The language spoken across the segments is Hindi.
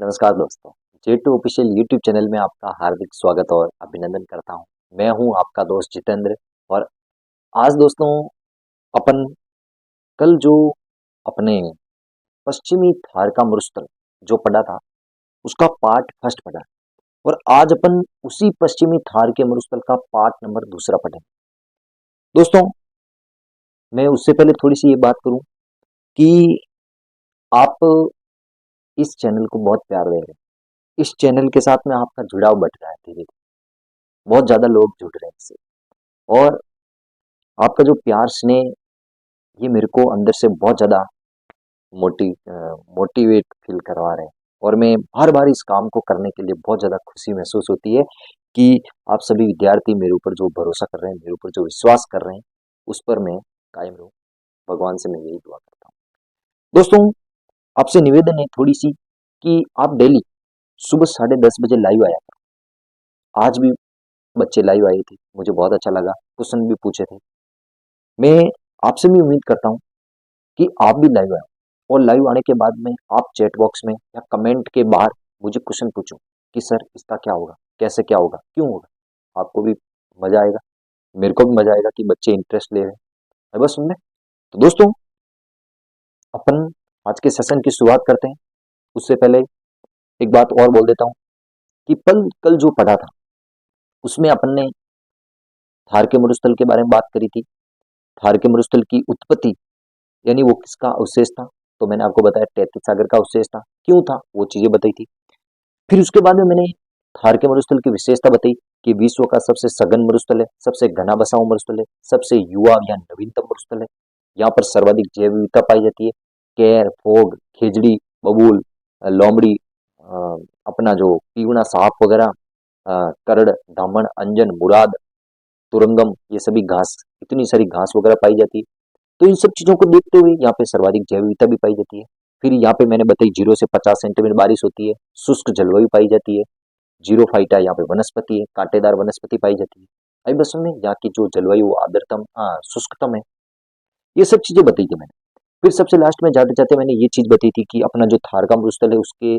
नमस्कार दोस्तों, J2 ऑफिशियल यूट्यूब चैनल में आपका हार्दिक स्वागत और अभिनंदन करता हूँ। मैं हूँ आपका दोस्त जितेंद्र। और आज दोस्तों अपन कल जो अपने पश्चिमी थार का मरुस्थल जो पढ़ा था उसका पार्ट फर्स्ट पढ़ा, और आज अपन उसी पश्चिमी थार के मरुस्थल का पार्ट नंबर दूसरा पढ़ेंगे। दोस्तों, मैं उससे पहले थोड़ी सी ये बात करूं कि आप इस चैनल को बहुत प्यार दे रहे हैं। इस चैनल के साथ में आपका जुड़ाव बढ़ रहा है धीरे धीरे, बहुत ज्यादा लोग जुड़ रहे हैं इससे। और आपका जो प्यार स्नेह, ये मेरे को अंदर से बहुत ज़्यादा मोटिवेट फील करवा रहे हैं। और मैं हर बार इस काम को करने के लिए बहुत ज़्यादा खुशी महसूस होती है कि आप सभी विद्यार्थी मेरे ऊपर जो भरोसा कर रहे हैं, मेरे ऊपर जो विश्वास कर रहे हैं, उस पर मैं कायम रहूं। भगवान से मैं यही दुआ करता हूँ। दोस्तों, आपसे निवेदन है थोड़ी सी कि आप डेली सुबह 10:30 बजे लाइव आया करो। आज भी बच्चे लाइव आए थे, मुझे बहुत अच्छा लगा, क्वेश्चन भी पूछे थे। मैं आपसे भी उम्मीद करता हूँ कि आप भी लाइव आए, और लाइव आने के बाद में आप चैट बॉक्स में या कमेंट के बाहर मुझे क्वेश्चन पूछो कि सर इसका क्या होगा, कैसे क्या होगा, क्यों होगा। आपको भी मजा आएगा, मेरे को भी मजा आएगा कि बच्चे इंटरेस्ट ले रहे हैं। है बस सुनने। तो दोस्तों, अपन आज के सेशन की शुरुआत करते हैं। उससे पहले एक बात और बोल देता हूँ कि कल जो पढ़ा था उसमें अपन ने थार के मरुस्थल के बारे में बात करी थी। थार के मरुस्थल की उत्पत्ति, यानी वो किसका अवशेष था, तो मैंने आपको बताया तैतीस सागर का अवशेष था। क्यों था वो चीजें बताई थी। फिर उसके बाद में मैंने थार के मरुस्थल की विशेषता बताई कि विश्व का सबसे सघन मरुस्थल है, सबसे घना बसाऊ मरुस्थल है, सबसे युवा या नवीनतम मरुस्थल है। यहाँ पर सर्वाधिक जैव विविधता पाई जाती है। केर, फोग, खेजड़ी, बबूल, लोमड़ी, अपना जो पीवना सांप वगैरह, करड़, दामन, अंजन, मुराद, तुरंगम, ये सभी घास, इतनी सारी घास वगैरह पाई जाती है। तो इन सब चीजों को देखते हुए यहाँ पे सर्वाधिक जैव विविधता भी पाई जाती है। फिर यहाँ पे मैंने बताई 0 से 50 सेंटीमीटर बारिश होती है, शुष्क जलवायु पाई जाती है, जीरो फाइटा यहाँ पे वनस्पति है, कांटेदार वनस्पति पाई जाती है। अभी बस में यहाँ की जो जलवायु आर्द्रतम शुष्कतम है, ये सब चीजें बताई थी मैंने। फिर सबसे लास्ट में जाते जाते मैंने ये चीज बताई थी कि अपना जो थार का मरुस्थल है उसके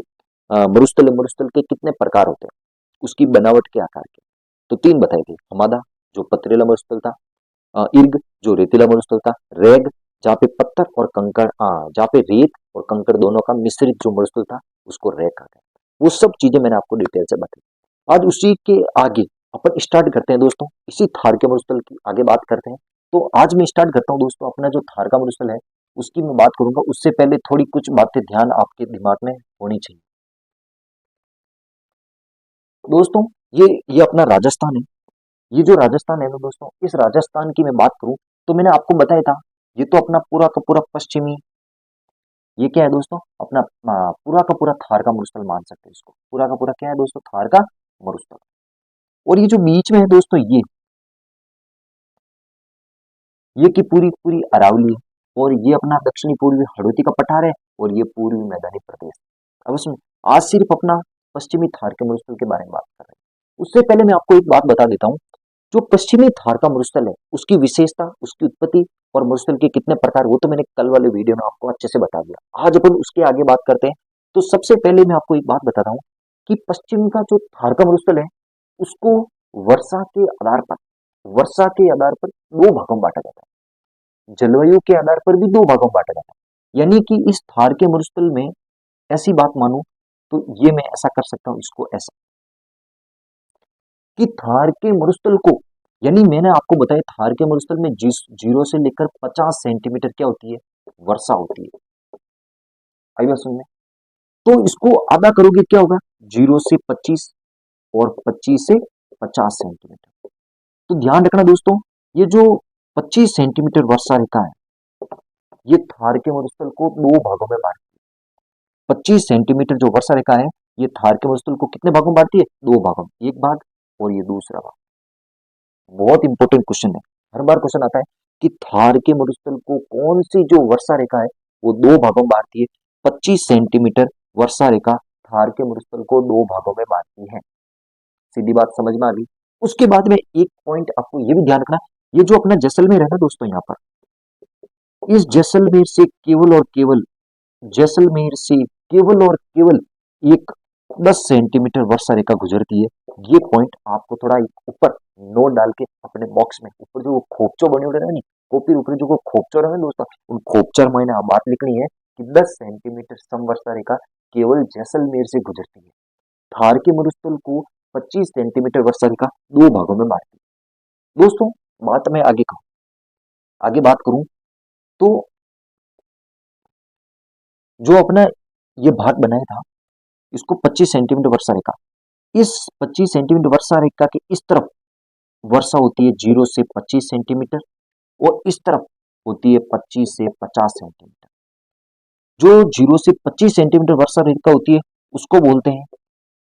मरुस्थल के कितने प्रकार होते हैं, उसकी बनावट के आकार के। तो तीन बताए थे। हमादा जो पथरीला मरुस्थल था, इर्ग जो रेतीला मरुस्थल था, रेग जहाँ पे पत्थर और कंकड़, जहाँ पे रेत और कंकड़ दोनों का मिश्रित जो मरुस्थल था उसको रेग कहा गया। वो सब चीजें मैंने आपको डिटेल से बताई। आज उसी के आगे अपन स्टार्ट करते हैं दोस्तों, इसी थार के मरुस्थल की आगे बात करते हैं। तो आज मैं स्टार्ट करता हूँ दोस्तों, अपना जो थार का मरुस्थल है उसकी मैं बात करूंगा। उससे पहले थोड़ी कुछ बातें ध्यान आपके दिमाग में होनी चाहिए। दोस्तों, ये अपना राजस्थान है। ये जो राजस्थान है ना दोस्तों, इस राजस्थान की मैं बात करूं तो मैंने आपको बताया था, ये तो अपना पूरा का पूरा पश्चिमी, ये क्या है दोस्तों, अपना पूरा का पूरा थार का मरुस्थल मान सकते हैं इसको। पूरा का पूरा क्या है दोस्तों, थार का मरुस्थल। और ये जो बीच में है दोस्तों, ये की पूरी पूरी अरावली है। और ये अपना दक्षिणी पूर्वी हड़ौती का पठार है, और ये पूर्वी मैदानी प्रदेश। अब उसमें आज सिर्फ अपना पश्चिमी थार के मरुस्थल के बारे में बात कर रहे हैं। उससे पहले मैं आपको एक बात बता देता हूँ। जो पश्चिमी थार का मरुस्थल है उसकी विशेषता, उसकी उत्पत्ति और मरुस्थल के कितने प्रकार, वो तो मैंने कल वाले वीडियो में आपको अच्छे से बता दिया। आज अपन उसके आगे बात करते हैं। तो सबसे पहले मैं आपको एक बात बताता हूँ कि पश्चिम का जो थार का मरुस्थल है उसको वर्षा के आधार पर वर्षा के आधार पर दो भागों में बांटा जाता है। जलवायु के आधार पर भी दो भागों में बांटा जाता है। यानी कि इस थार के मरुस्थल में ऐसी बात मानूं तो ये मैं ऐसा कर सकता हूं, इसको ऐसा कि थार के मरुस्थल को, यानी मैंने आपको बताया थार के मरुस्थल में 0 से लेकर 50 सेंटीमीटर क्या होती है, वर्षा होती है। आई बात सुनने। तो इसको आधा करोगे क्या होगा, 0 से 25 और 25 से 50 सेंटीमीटर। तो ध्यान रखना दोस्तों, ये जो 25 सेंटीमीटर वर्षा रेखा है, ये थार के मरुस्थल को दो भागों में बांटती है। 25 सेंटीमीटर जो वर्षा रेखा है, ये थार के मरुस्थल को कितने भागों में बांटती है, दो भागों में, एक भाग और ये दूसरा भाग। बहुत इंपॉर्टेंट क्वेश्चन है, हर बार क्वेश्चन आता है कि थार के मरुस्थल को कौन सी जो वर्षा रेखा है वो दो भागों में बांटती है। 25 सेंटीमीटर वर्षा रेखा थार के मरुस्थल को दो भागों में बांटती है। सीधी बात समझ में आ गई। उसके बाद में एक पॉइंट आपको ये भी ध्यान रखना, ये जो अपना जैसलमेर है ना दोस्तों, यहाँ पर इस जैसलमेर से केवल और केवल, जैसलमेर से केवल और केवल एक 10 सेंटीमीटर वर्षा रेखा गुजरती है। ये पॉइंट आपको थोड़ा ऊपर नोट डाल के अपने बॉक्स में ऊपर जो खोपचो बने उड़े नहीं, कॉपी ऊपर जो खोपचो रहे दोस्तों, उन खोपचर में ना बात लिखनी है कि 10 सेंटीमीटर समवर्षा रेखा केवल जैसलमेर से गुजरती है। थार के मरुस्थल को 25 सेंटीमीटर वर्षा रेखा दो भागों में बांटती है। दोस्तों बात मैं आगे बात करूं तो जो अपना ये भाग बनाया था, इसको 25 सेंटीमीटर वर्षा रेखा, इस 25 सेंटीमीटर वर्षा रेखा के इस तरफ वर्षा होती है 0 से 25 सेंटीमीटर और इस तरफ होती है 25 से 50 सेंटीमीटर। जो 0 से 25 सेंटीमीटर वर्षा रेखा होती है उसको बोलते हैं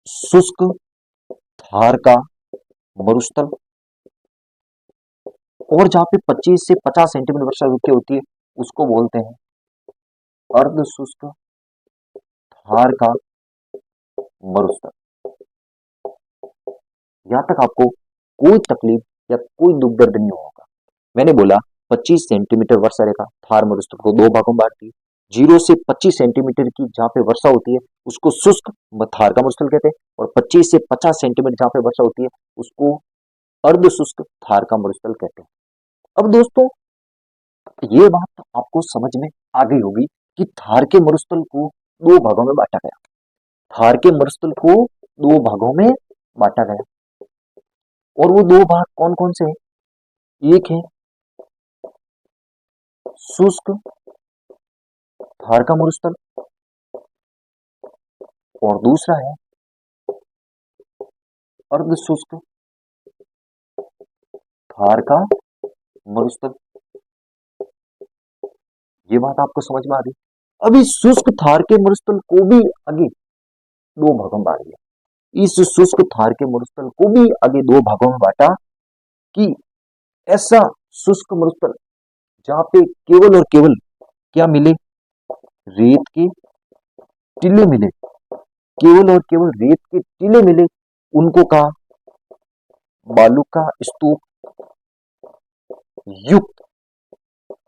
शुष्क थार का मरुस्थल, और जहां पे 25 से 50 सेंटीमीटर वर्षा रेखा होती है उसको बोलते हैं अर्ध शुष्क थार का मरुस्थल। यहाँ तक आपको कोई तकलीफ या कोई दुख दर्द नहीं होगा। मैंने बोला 25 सेंटीमीटर वर्षा रेखा थार मरुस्थल को दो भागों में बांटती है। 0 से 25 सेंटीमीटर की जहाँ पे वर्षा होती है उसको शुष्क थार का मरुस्थल कहते हैं, और 25 से 50 सेंटीमीटर जहाँ पे वर्षा होती है उसको अर्ध शुष्क थार का मरुस्थल कहते हैं। अब दोस्तों ये बात आपको समझ में आ गई होगी कि थार के मरुस्थल को दो भागों में बांटा गया। थार के मरुस्थल को दो भागों में बांटा गया, और वो दो भाग कौन कौन से हैं? एक है शुष्क थार का मरुस्थल और दूसरा है अर्ध शुष्क थार का मरुस्थल। ये बात आपको समझ में आ गई। अब इस शुष्क थार के मरुस्थल को भी आगे दो भागों में बांट दिया। इस शुष्क थार के मरुस्थल को भी आगे दो भागों में बांटा कि ऐसा शुष्क मरुस्थल जहां पे केवल और केवल क्या मिले, रेत के टीले मिले, केवल और केवल रेत के टीले मिले, उनको कहा बालू का स्तूप युक्त,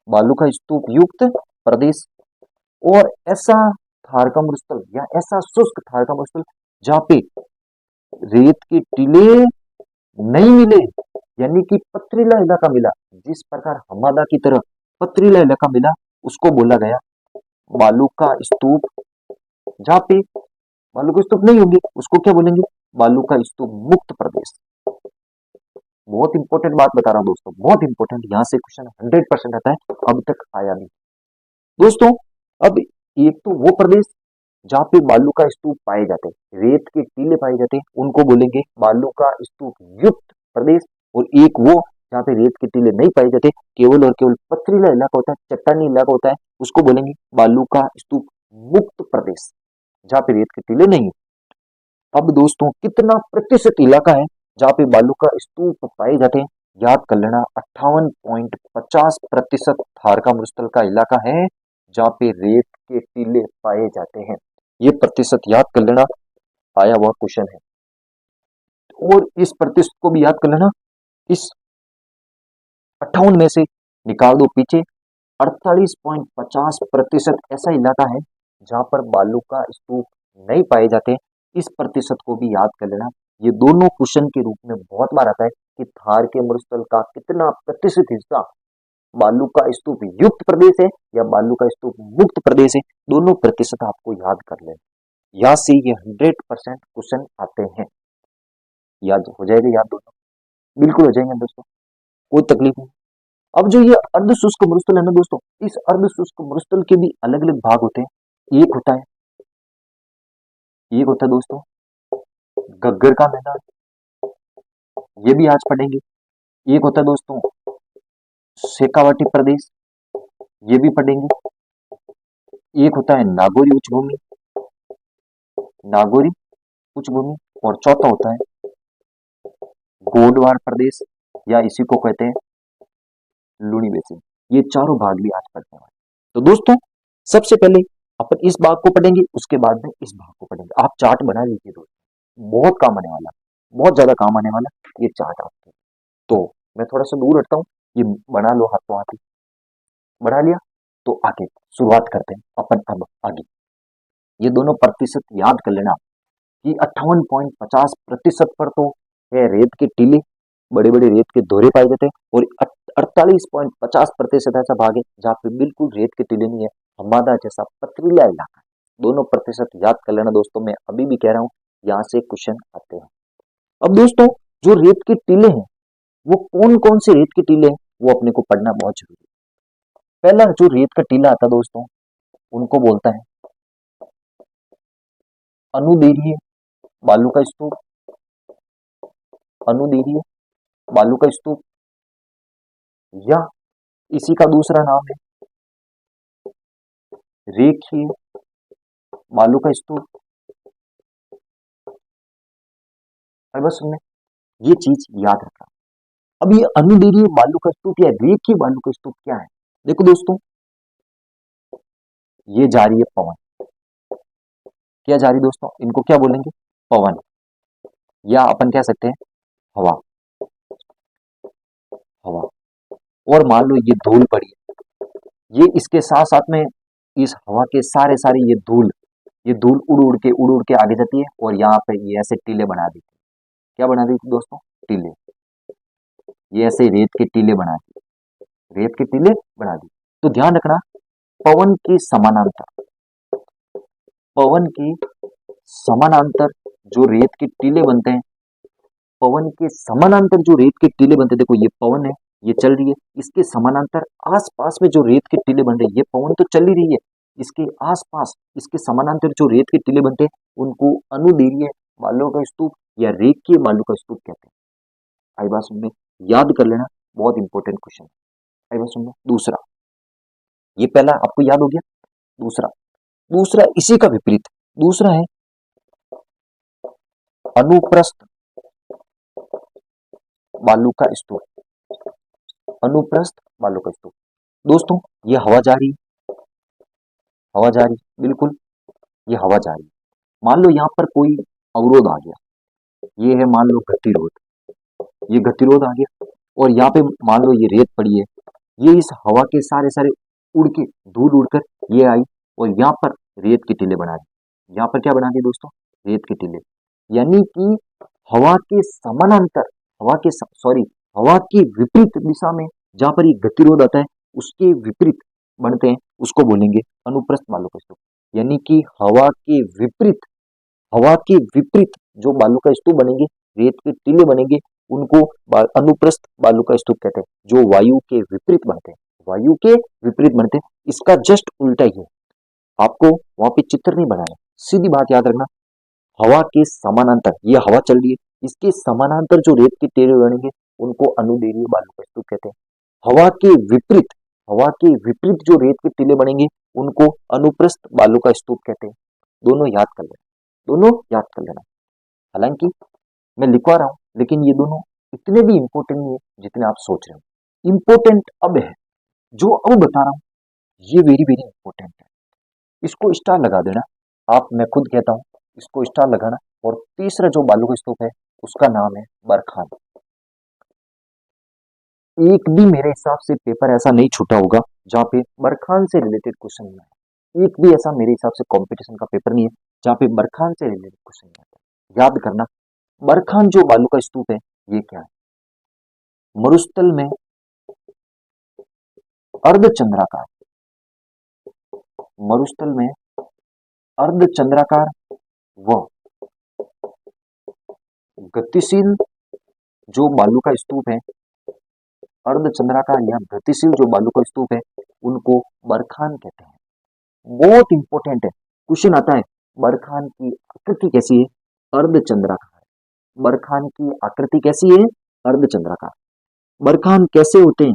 बालू का स्तूप युक्त प्रदेश। और ऐसा थार का मरुस्थल या ऐसा शुष्क थार का मरुस्थल जहां पे रेत के टीले नहीं मिले, यानी कि पथरीला इलाका मिला, जिस प्रकार हमादा की तरह पथरीला इलाका मिला उसको बोला गया बालू का स्तूप। जहां पे बालू का स्तूप नहीं होंगे उसको क्या बोलेंगे? बालू का स्तूप मुक्त प्रदेश। बहुत इंपॉर्टेंट बात बता रहा हूं दोस्तों, बहुत इंपॉर्टेंट, यहां से क्वेश्चन 100% आता है, अब तक आया नहीं दोस्तों। अब एक तो वो प्रदेश जहां पे बालू का स्तूप पाए जाते हैं, रेत के टीले पाए जाते हैं, उनको बोलेंगे बालू का स्तूप युक्त प्रदेश। और एक वो जहां पे रेत के टीले नहीं पाए जाते, केवल और केवल पथरीला इलाका होता है, चट्टानी इलाका होता है, उसको बोलेंगे बालू का स्तूप मुक्त प्रदेश, जहां पे रेत के टीले नहीं। अब दोस्तों कितना प्रतिशत इलाका है जहां पे बालू का स्तूप पाए जाते हैं? याद कर लेना, 58.50% थार का मरुस्थल का इलाका है जहां पे रेत के टीले पाए जाते हैं। ये प्रतिशत याद कर लेना, आया हुआ क्वेश्चन है। और इस प्रतिशत को भी याद कर लेना, इस 58 में से निकाल दो पीछे, 48.50% ऐसा इलाका है जहां पर बालू का स्तूप नहीं पाए जाते। इस प्रतिशत को भी याद कर लेना। ये दोनों क्वेश्चन के रूप में बहुत बार आता है कि थार के मरुस्थल का कितना प्रतिशत हिस्सा बालू का स्तूप युक्त प्रदेश है या बालू का स्तूप मुक्त प्रदेश है। दोनों प्रतिशत आपको याद कर लेना, यहाँ से ये 100% क्वेश्चन आते हैं। याद हो जाएगा, याद दोनों बिल्कुल हो जाएंगे दोस्तों, कोई तकलीफ नहीं। अब जो ये अर्ध शुष्क मरुस्थल है ना दोस्तों, इस अर्ध शुष्क मरुस्थल के भी अलग अलग भाग होते हैं। एक होता है दोस्तों गग्गर का मैदान, ये भी आज पढ़ेंगे। एक होता है दोस्तों शेखावाटी प्रदेश, ये भी पढ़ेंगे। एक होता है नागौरी उच्च भूमि, नागौरी उच्च भूमि। और चौथा होता है गोंडवार प्रदेश, या इसी को कहते हैं लूणी बेसिन। ये चारों भाग भी आज पढ़ने वाले। तो दोस्तों सबसे पहले अपन इस भाग को पढ़ेंगे, उसके बाद में इस भाग को पढ़ेंगे। आप चार्ट बना लीजिए दोस्तों, बहुत काम आने वाला, बहुत ज्यादा काम आने वाला ये चार्ट आपके। तो मैं थोड़ा सा दूर हटता हूँ, ये बना लो हाथों हाथ ही। बना लिया तो आगे शुरुआत करते हैं अपन अब आगे। ये दोनों प्रतिशत याद कर लेना कि 58.50% पर तो है रेत के टीले, बड़े बड़े रेत के दोहरे पाए जाते हैं, और 48.50% ऐसा भाग है जहाँ पे बिल्कुल रेत के टीले नहीं है, हमादा जैसा पथरीला इलाका है। दोनों प्रतिशत याद कर लेना दोस्तों, मैं अभी भी कह रहा हूँ, यहाँ से क्वेश्चन आते हैं। अब दोस्तों, जो रेत के टीले हैं वो कौन कौन से रेत के टीले हैं वो अपने को पढ़ना बहुत जरूरी है। पहला जो रेत का टीला आता है दोस्तों, उनको बोलता है अनुदैर्घ्य बालू का स्तूप, अनुदैर्घ्य बालू का स्तूप, या इसी का दूसरा नाम है रेखीय बालू का स्तूप। और बस सुनने, ये चीज याद रखना। अब ये अनुदैर्घ्य बालू का स्तूप या रेखीय बालू का स्तूप क्या है? देखो दोस्तों, ये जा रही है पवन, क्या जा रही दोस्तों, इनको क्या बोलेंगे? पवन, या अपन कह सकते हैं हवा, हवा। और मान लो ये धूल पड़ी है, ये इसके साथ साथ में इस हवा के सारे सारे ये धूल उड़ उड़ के आगे जाती है, और यहाँ पे ये ऐसे टीले बना देती है। क्या बना देती दोस्तों? टीले। ये ऐसे रेत के टीले बना दी, रेत के टीले बना दी। तो ध्यान रखना, पवन के समानांतर, पवन के समानांतर जो रेत के टीले बनते हैं, पवन के समानांतर जो रेत के टीले बनते हैं, देखो ये पवन है, ये चल रही है, इसके समानांतर आसपास में जो रेत के टीले बन रहे हैं, ये पवन तो चल ही रही है, इसके आसपास इसके समानांतर जो रेत के टीले बनते हैं उनको अनुदैर्घ्य बालू का स्तूप या रेखीय बालू का स्तूप कहते हैं। आई बात सुनने, याद कर लेना, बहुत इंपॉर्टेंट क्वेश्चन है। आई बात सुनना, दूसरा, ये पहला आपको याद हो गया, दूसरा, दूसरा इसी का विपरीत, दूसरा है अनुप्रस्थ बालू का स्तूप, अनुप्रस्थ बालू का स्तूप। दोस्तों, ये हवा जा रही, हवा जा रही, बिल्कुल ये हवा जा रही। मान लो यहाँ पर कोई अवरोध आ गया, ये है मान लो गतिरोध, ये गतिरोध आ गया, और यहाँ पे मान लो ये रेत पड़ी है, ये इस हवा के सारे सारे उड़ के धूल उड़कर ये आई, और यहाँ पर रेत के टीले बना दी। यहाँ पर क्या बना दिए दोस्तों? रेत के टीले। यानी कि हवा के समानांतर, हवा के सॉरी हवा की विपरीत दिशा में जहां पर ये गतिरोध आता है उसके विपरीत बनते हैं, उसको बोलेंगे अनुप्रस्थ बालू का स्तूप। यानी कि हवा के विपरीत जो बालू का स्तूप बनेंगे, रेत के टीले बनेंगे, उनको अनुप्रस्थ बालू का स्तूप कहते हैं, जो वायु के विपरीत बनते हैं, वायु के विपरीत बनते हैं। इसका जस्ट उल्टा ही है, आपको वहां पे चित्र नहीं बनाना, सीधी बात याद रखना, हवा के समानांतर, ये हवा चल रही है, इसके समानांतर जो रेत के टीले बनेंगे उनको अनुदैर्घ्य बालू का स्तूप कहते हैं। हवा के विपरीत, हवा के विपरीत जो रेत के टीले बनेंगे उनको अनुप्रस्थ बालू का स्तूप कहते हैं। दोनों याद कर लेना, दोनों याद कर लेना। हालांकि मैं लिखवा रहा हूं, लेकिन ये दोनों इतने भी इंपॉर्टेंट नहीं है जितने आप सोच रहे हो। इंपॉर्टेंट अब है, जो अब बता रहा हूं ये वेरी वेरी इंपॉर्टेंट है, इसको स्टार लगा देना आप, मैं खुद कहता हूं इसको स्टार लगाना। और तीसरा जो बालू का स्तूप है उसका नाम है बरखान। एक भी मेरे हिसाब से पेपर ऐसा नहीं छूटा होगा जहां पे बरखान से रिलेटेड क्वेश्चन नहीं आया, एक भी ऐसा मेरे हिसाब से कंपटीशन का पेपर नहीं है जहां पे बरखान से रिलेटेड क्वेश्चन नहीं आता। याद करना, बरखान जो बालू का स्तूप है ये क्या है? मरुस्थल में अर्धचंद्राकार, मरुस्थल में अर्धचंद्राकार व गतिशील जो बालू का स्तूप है, अर्धचंद्राकार या गतिशील जो बालू का स्तूप है उनको बरखान कहते हैं। बहुत इंपॉर्टेंट है, क्वेश्चन आता है बरखान की आकृति कैसी है? अर्धचंद्राकार। बरखान की आकृति कैसी है? अर्धचंद्राकार। बरखान कैसे होते हैं?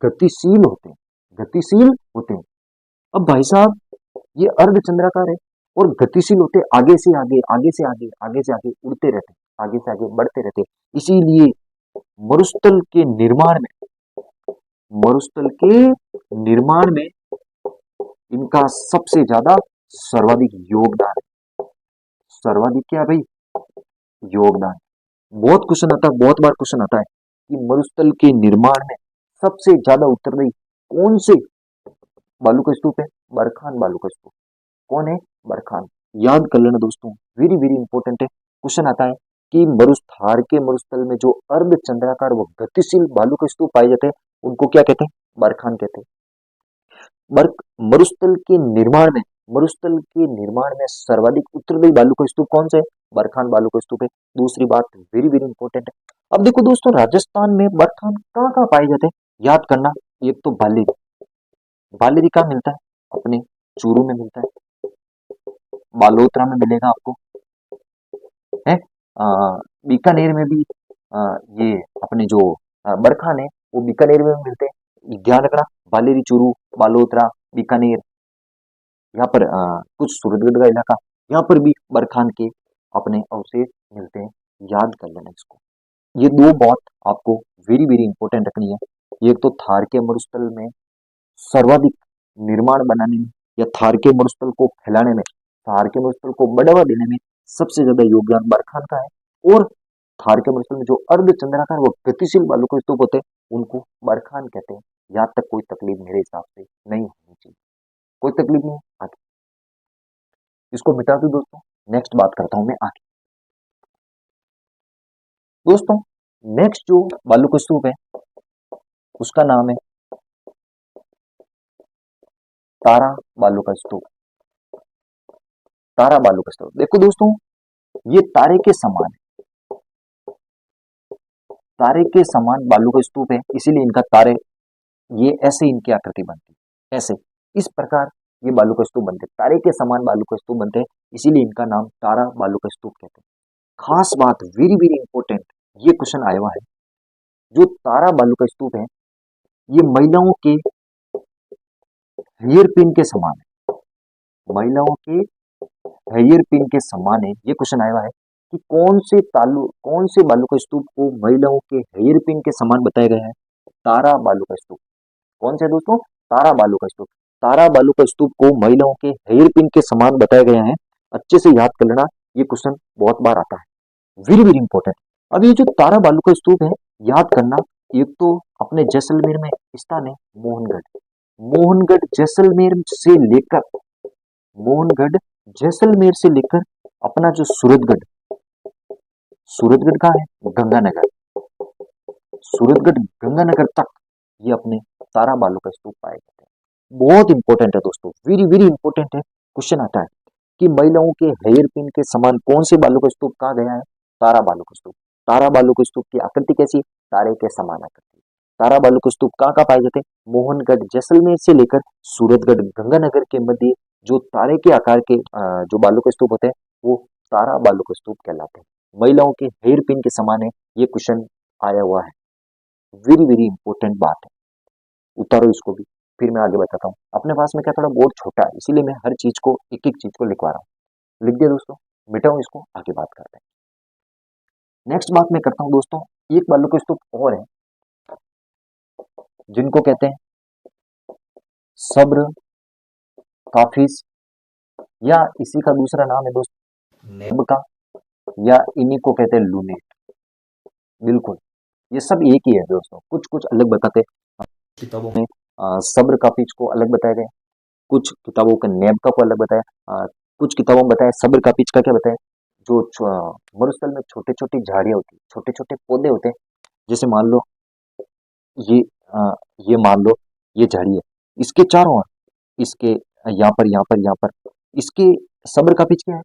गतिशील होते हैं, गतिशील होते हैं। अब भाई साहब, ये अर्धचंद्राकार है और गतिशील होते, आगे से आगे, आगे से आगे, आगे से आगे उड़ते रहते, आगे से आगे बढ़ते रहते। इसीलिए मरुस्थल के निर्माण में, मरुस्थल के निर्माण में इनका सबसे ज्यादा सर्वाधिक योगदान है। सर्वाधिक क्या है भाई? योगदान। बहुत क्वेश्चन आता है, बहुत बार क्वेश्चन आता है कि मरुस्थल के निर्माण में सबसे ज्यादा उत्तरदायी कौन से बालू का स्तूप है? बरखान बालू का स्तूप। कौन है? बरखान। याद कर लेना दोस्तों, वेरी वेरी इंपॉर्टेंट है। क्वेश्चन आता है कि थार के मरुस्थल में जो अर्ध चंद्राकार व गतिशील बालू के स्तूप पाए जाते हैं उनको क्या कहते हैं? बरखान कहते हैं। बर्क मरुस्थल के निर्माण में सर्वाधिक उत्तरदायी बालू का स्तूप कौन सा है? बरखान बालू का स्तूप है। दूसरी बात वेरी वेरी इंपॉर्टेंट है। अब देखो दोस्तों, राजस्थान में बरखान कहाँ कहाँ पाए जाते हैं? याद करना, एक तो बालेरी। बालेरी कहाँ मिलता है? अपने चूरू में मिलता है, बालोतरा में मिलेगा आपको, है बीकानेर में भी। अ, ये अपने जो बरखान है वो बीकानेर में भी मिलते हैं। ध्यान रखना, बालेरी, चूरू, बालोतरा, बीकानेर, यहाँ पर कुछ सूरतगढ़ का इलाका, यहाँ पर भी बरखान के अपने अवशेष मिलते हैं। याद कर लेना इसको। ये दो बात आपको वेरी वेरी इंपॉर्टेंट रखनी है। एक तो थार के मरुस्थल में सर्वाधिक निर्माण बनाने में या थार के मरुस्थल को फैलाने में, थार के मरुस्थल को बढ़ावा देने में सबसे ज्यादा योगदान बरखान का है। और थार के मरुस्थल में जो अर्ध चंद्राकार व गतिशील बालू के स्तूप होते हैं उनको बरखान कहते हैं। यहाँ तक कोई तकलीफ मेरे हिसाब से नहीं होनी चाहिए, कोई तकलीफ नहीं है। आगे इसको मिटा दो दोस्तों, नेक्स्ट बात करता हूं मैं आगे। दोस्तों, नेक्स्ट जो बालू का स्तूप है उसका नाम है तारा बालू का स्तूप। तारा बालू का स्तूप, देखो दोस्तों, ये तारे के समान है, तारे के समान बालू का स्तूप है, इसीलिए इनका तारे, ये ऐसे इनकी आकृति बनती है, ऐसे इस प्रकार ये बालू का स्तूप बनते हैं, तारे के समान बालू का स्तूप बनते हैं, इसीलिए इनका नाम तारा बालू का स्तूप कहते हैं। खास बात, वेरी वेरी इंपॉर्टेंट, ये क्वेश्चन आया हुआ है, जो तारा बालू का स्तूप है ये महिलाओं के हेयर पिन के समान है, महिलाओं के हेयर पिन के समान है। ये क्वेश्चन आया हुआ है कि कौन से बालू का स्तूप को महिलाओं के हेयर पिन के समान बताया गया है? तारा बालू का स्तूप। कौन सा दोस्तों? तारा बालू का स्तूप। तारा बालू का स्तूप को महिलाओं के हेयर पिन के समान बताया गया है। अच्छे से याद कर लेना, ये क्वेश्चन बहुत बार आता है, वेरी वेरी इंपॉर्टेंट। अब ये जो तारा बालू का स्तूप है, याद करना, एक तो अपने जैसलमेर में स्थान है मोहनगढ़। मोहनगढ़ जैसलमेर से लेकर मोहनगढ़ जैसलमेर से लेकर अपना जो सूरतगढ़, सूरतगढ़ का है गंगानगर, सूरतगढ़ गंगानगर तक ये अपने तारा बालू का स्तूप पाए जाते हैं। बहुत इंपॉर्टेंट है दोस्तों, वेरी वेरी इंपॉर्टेंट है। क्वेश्चन आता है कि महिलाओं के हेयर पिन के समान कौन से बालू का स्तूप कहा गया है? तारा बालू का स्तूप। तारा बालू के स्तूप की आकृति कैसी? तारे के समान आकृति। तारा बालू के स्तूप कहाँ कहाँ पाए जाते हैं? मोहनगढ़ जैसलमेर से लेकर सूरतगढ़ गंगानगर के मध्य जो तारे के आकार के जो बालू के स्तूप होते हैं वो तारा बालू के स्तूप कहलाते हैं। महिलाओं के हेयर पिन के समान है, ये क्वेश्चन आया हुआ है, वेरी वेरी इंपॉर्टेंट बात है। उतारो इसको भी, फिर मैं आगे बताता हूँ। अपने पास में क्या थोड़ा बोर्ड छोटा है, इसीलिए मैं हर चीज को एक एक चीज को लिखवा रहा हूँ। लिख दिया दोस्तों, मिटाऊं इसको, आगे बात करते हैं। नेक्स्ट बात मैं करता हूँ दोस्तों, एक बालू के स्तूप और है जिनको कहते हैं सब्र काफिस, या इसी का दूसरा नाम है दोस्तों नेब का, या इन्हीं को कहते हैं लूनेट। बिल्कुल, ये सब एक ही है दोस्तों, कुछ कुछ अलग बताते हैं। किताबों में सब्र काफिज को अलग बताया गया, कुछ किताबों का नेब का को अलग बताया, कुछ किताबों में बताया सब्र का पिच का क्या बताया। जो मरुस्थल में छोटे छोटी झाड़ियां होती है, छोटे छोटे पौधे होते हैं, जैसे मान लो ये ये मान लो ये झाड़ी है, इसके चारों ओर, इसके यहाँ पर इसके सब्र का पिच क्या है?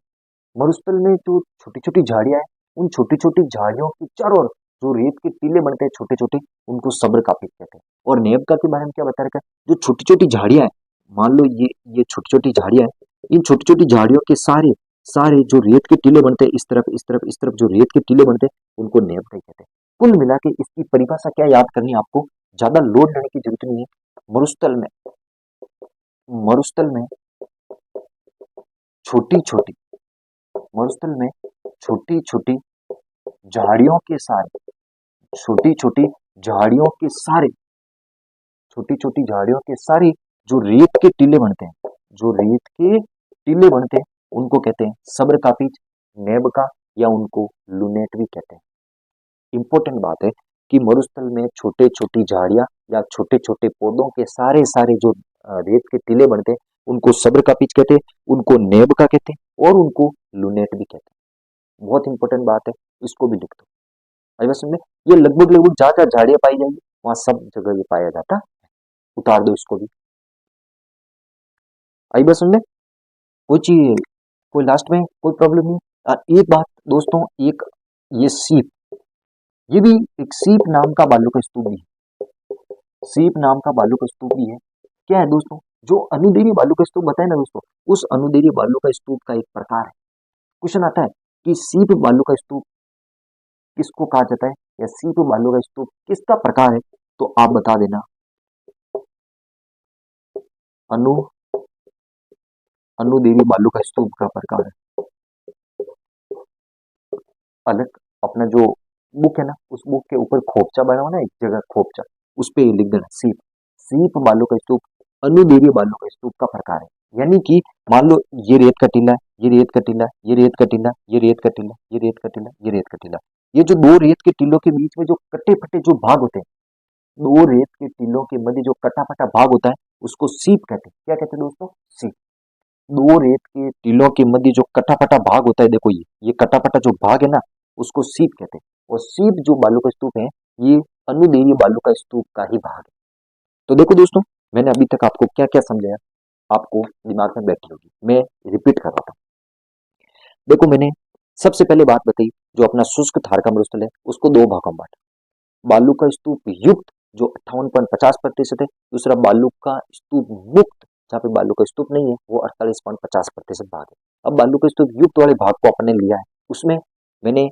मरुस्थल में जो छोटी छोटी झाड़ियां हैं, उन छोटी छोटी झाड़ियों के चारों ओर जो रेत के टीले बनते हैं छोटे छोटे, उनको सब्र का पिच कहते हैं। और नेब का के बारे में क्या बता रखा है? जो छोटी छोटी झाड़ियां हैं, मान लो ये छोटी छोटी झाड़ियां हैं, इन छोटी छोटी झाड़ियों के सारे सारे जो रेत के टीले बनते हैं, इस तरफ इस तरफ इस तरफ जो रेत के टीले बनते हैं उनको नेब का कहते हैं। कुल मिला के इसकी परिभाषा क्या याद करनी है आपको, ज्यादा लोड लेने की जरूरत नहीं है। मरुस्थल में मरुस्थल में छोटी छोटी मरुस्थल में छोटी छोटी झाड़ियों के सारे छोटी छोटी झाड़ियों के सारे छोटी छोटी झाड़ियों के सारे जो रेत के टीले बनते हैं, जो रेत के टीले बनते हैं उनको कहते हैं सब्र का पीच, नेब का, या उनको लूनेट भी कहते हैं। इंपॉर्टेंट बात है कि मरुस्थल में छोटे छोटी झाड़ियां या छोटे छोटे पौधों के सारे सारे जो रेत के टीले बनते हैं उनको सब्र का पिच कहते हैं, उनको नेब का कहते हैं और उनको लूनेट भी कहते हैं। बहुत इंपॉर्टेंट बात है, इसको भी लिख दो। आई बस में ये लगभग लगभग जहां जहां झाड़ियां पाई जाएंगी वहां सब जगह ये पाया जाता है। उतार दो इसको भी। आई बस में कोई चीज, कोई लास्ट में कोई प्रॉब्लम नहीं। एक बात दोस्तों, एक ये सीप, ये भी एक सीप नाम का बालू का स्तूप भी है। सीप नाम का बालू का स्तूप भी है। क्या है दोस्तों, जो अनुदैर्घ्य बालू का स्तूप बताए ना दोस्तों, उस अनुदैर्घ्य बालू का स्तूप का एक प्रकार है। क्वेश्चन आता है कि सीप बालू का स्तूप किसको कहा जाता है, या सीप बालू का स्तूप किसका प्रकार है, तो आप बता देना। अनु अनुदैर्घ्य बालू का स्तूप का प्रकार है। अलग अपना जो बुक है ना, उस बुक के ऊपर खोपचा बना हुआ ना, एक जगह खोपचा, उस पे लिख देना सीप। सीप बालू का स्तूप अनुदैर्घ्य बालू का स्तूप का प्रकार है। यानी कि मान लो ये रेत का टीला है, ये रेत का टीला, ये रेत का टीला, ये रेत का टीला, ये रेत का टीला, ये रेत का टीला, ये जो दो रेत के टीलों के बीच में जो कट्टे फटे जो भाग होते हैं, दो रेत के टीलों के मध्य जो कटा फटा भाग होता है, उसको सीप कहते हैं। क्या कहते हैं दोस्तों, सीप। दो रेत के टीलों के मध्य जो कटा फटा भाग होता है, देखो ये कटा फटा जो भाग है ना, उसको सीप कहते हैं। और सीप जो बालू का स्तूप है, ये अनुदैर्घ्य बालू का स्तूप का ही भाग है। तो देखो दोस्तों, मैंने अभी तक आपको क्या क्या समझाया, आपको दिमाग में बैठी होगी। मैं रिपीट कर रहा था। देखो मैंने सबसे पहले बात बताई, जो अपना शुष्क थार का मरुस्थल है उसको दो भागों में बांटा। बालू का स्तूप युक्त जो 58.50% है, दूसरा बालू का स्तूप मुक्त जहाँ पे बालू का स्तूप नहीं है वो 48.50% भाग है। अब बालू का स्तूप युक्त वाले भाग को अपने लिया है, उसमें मैंने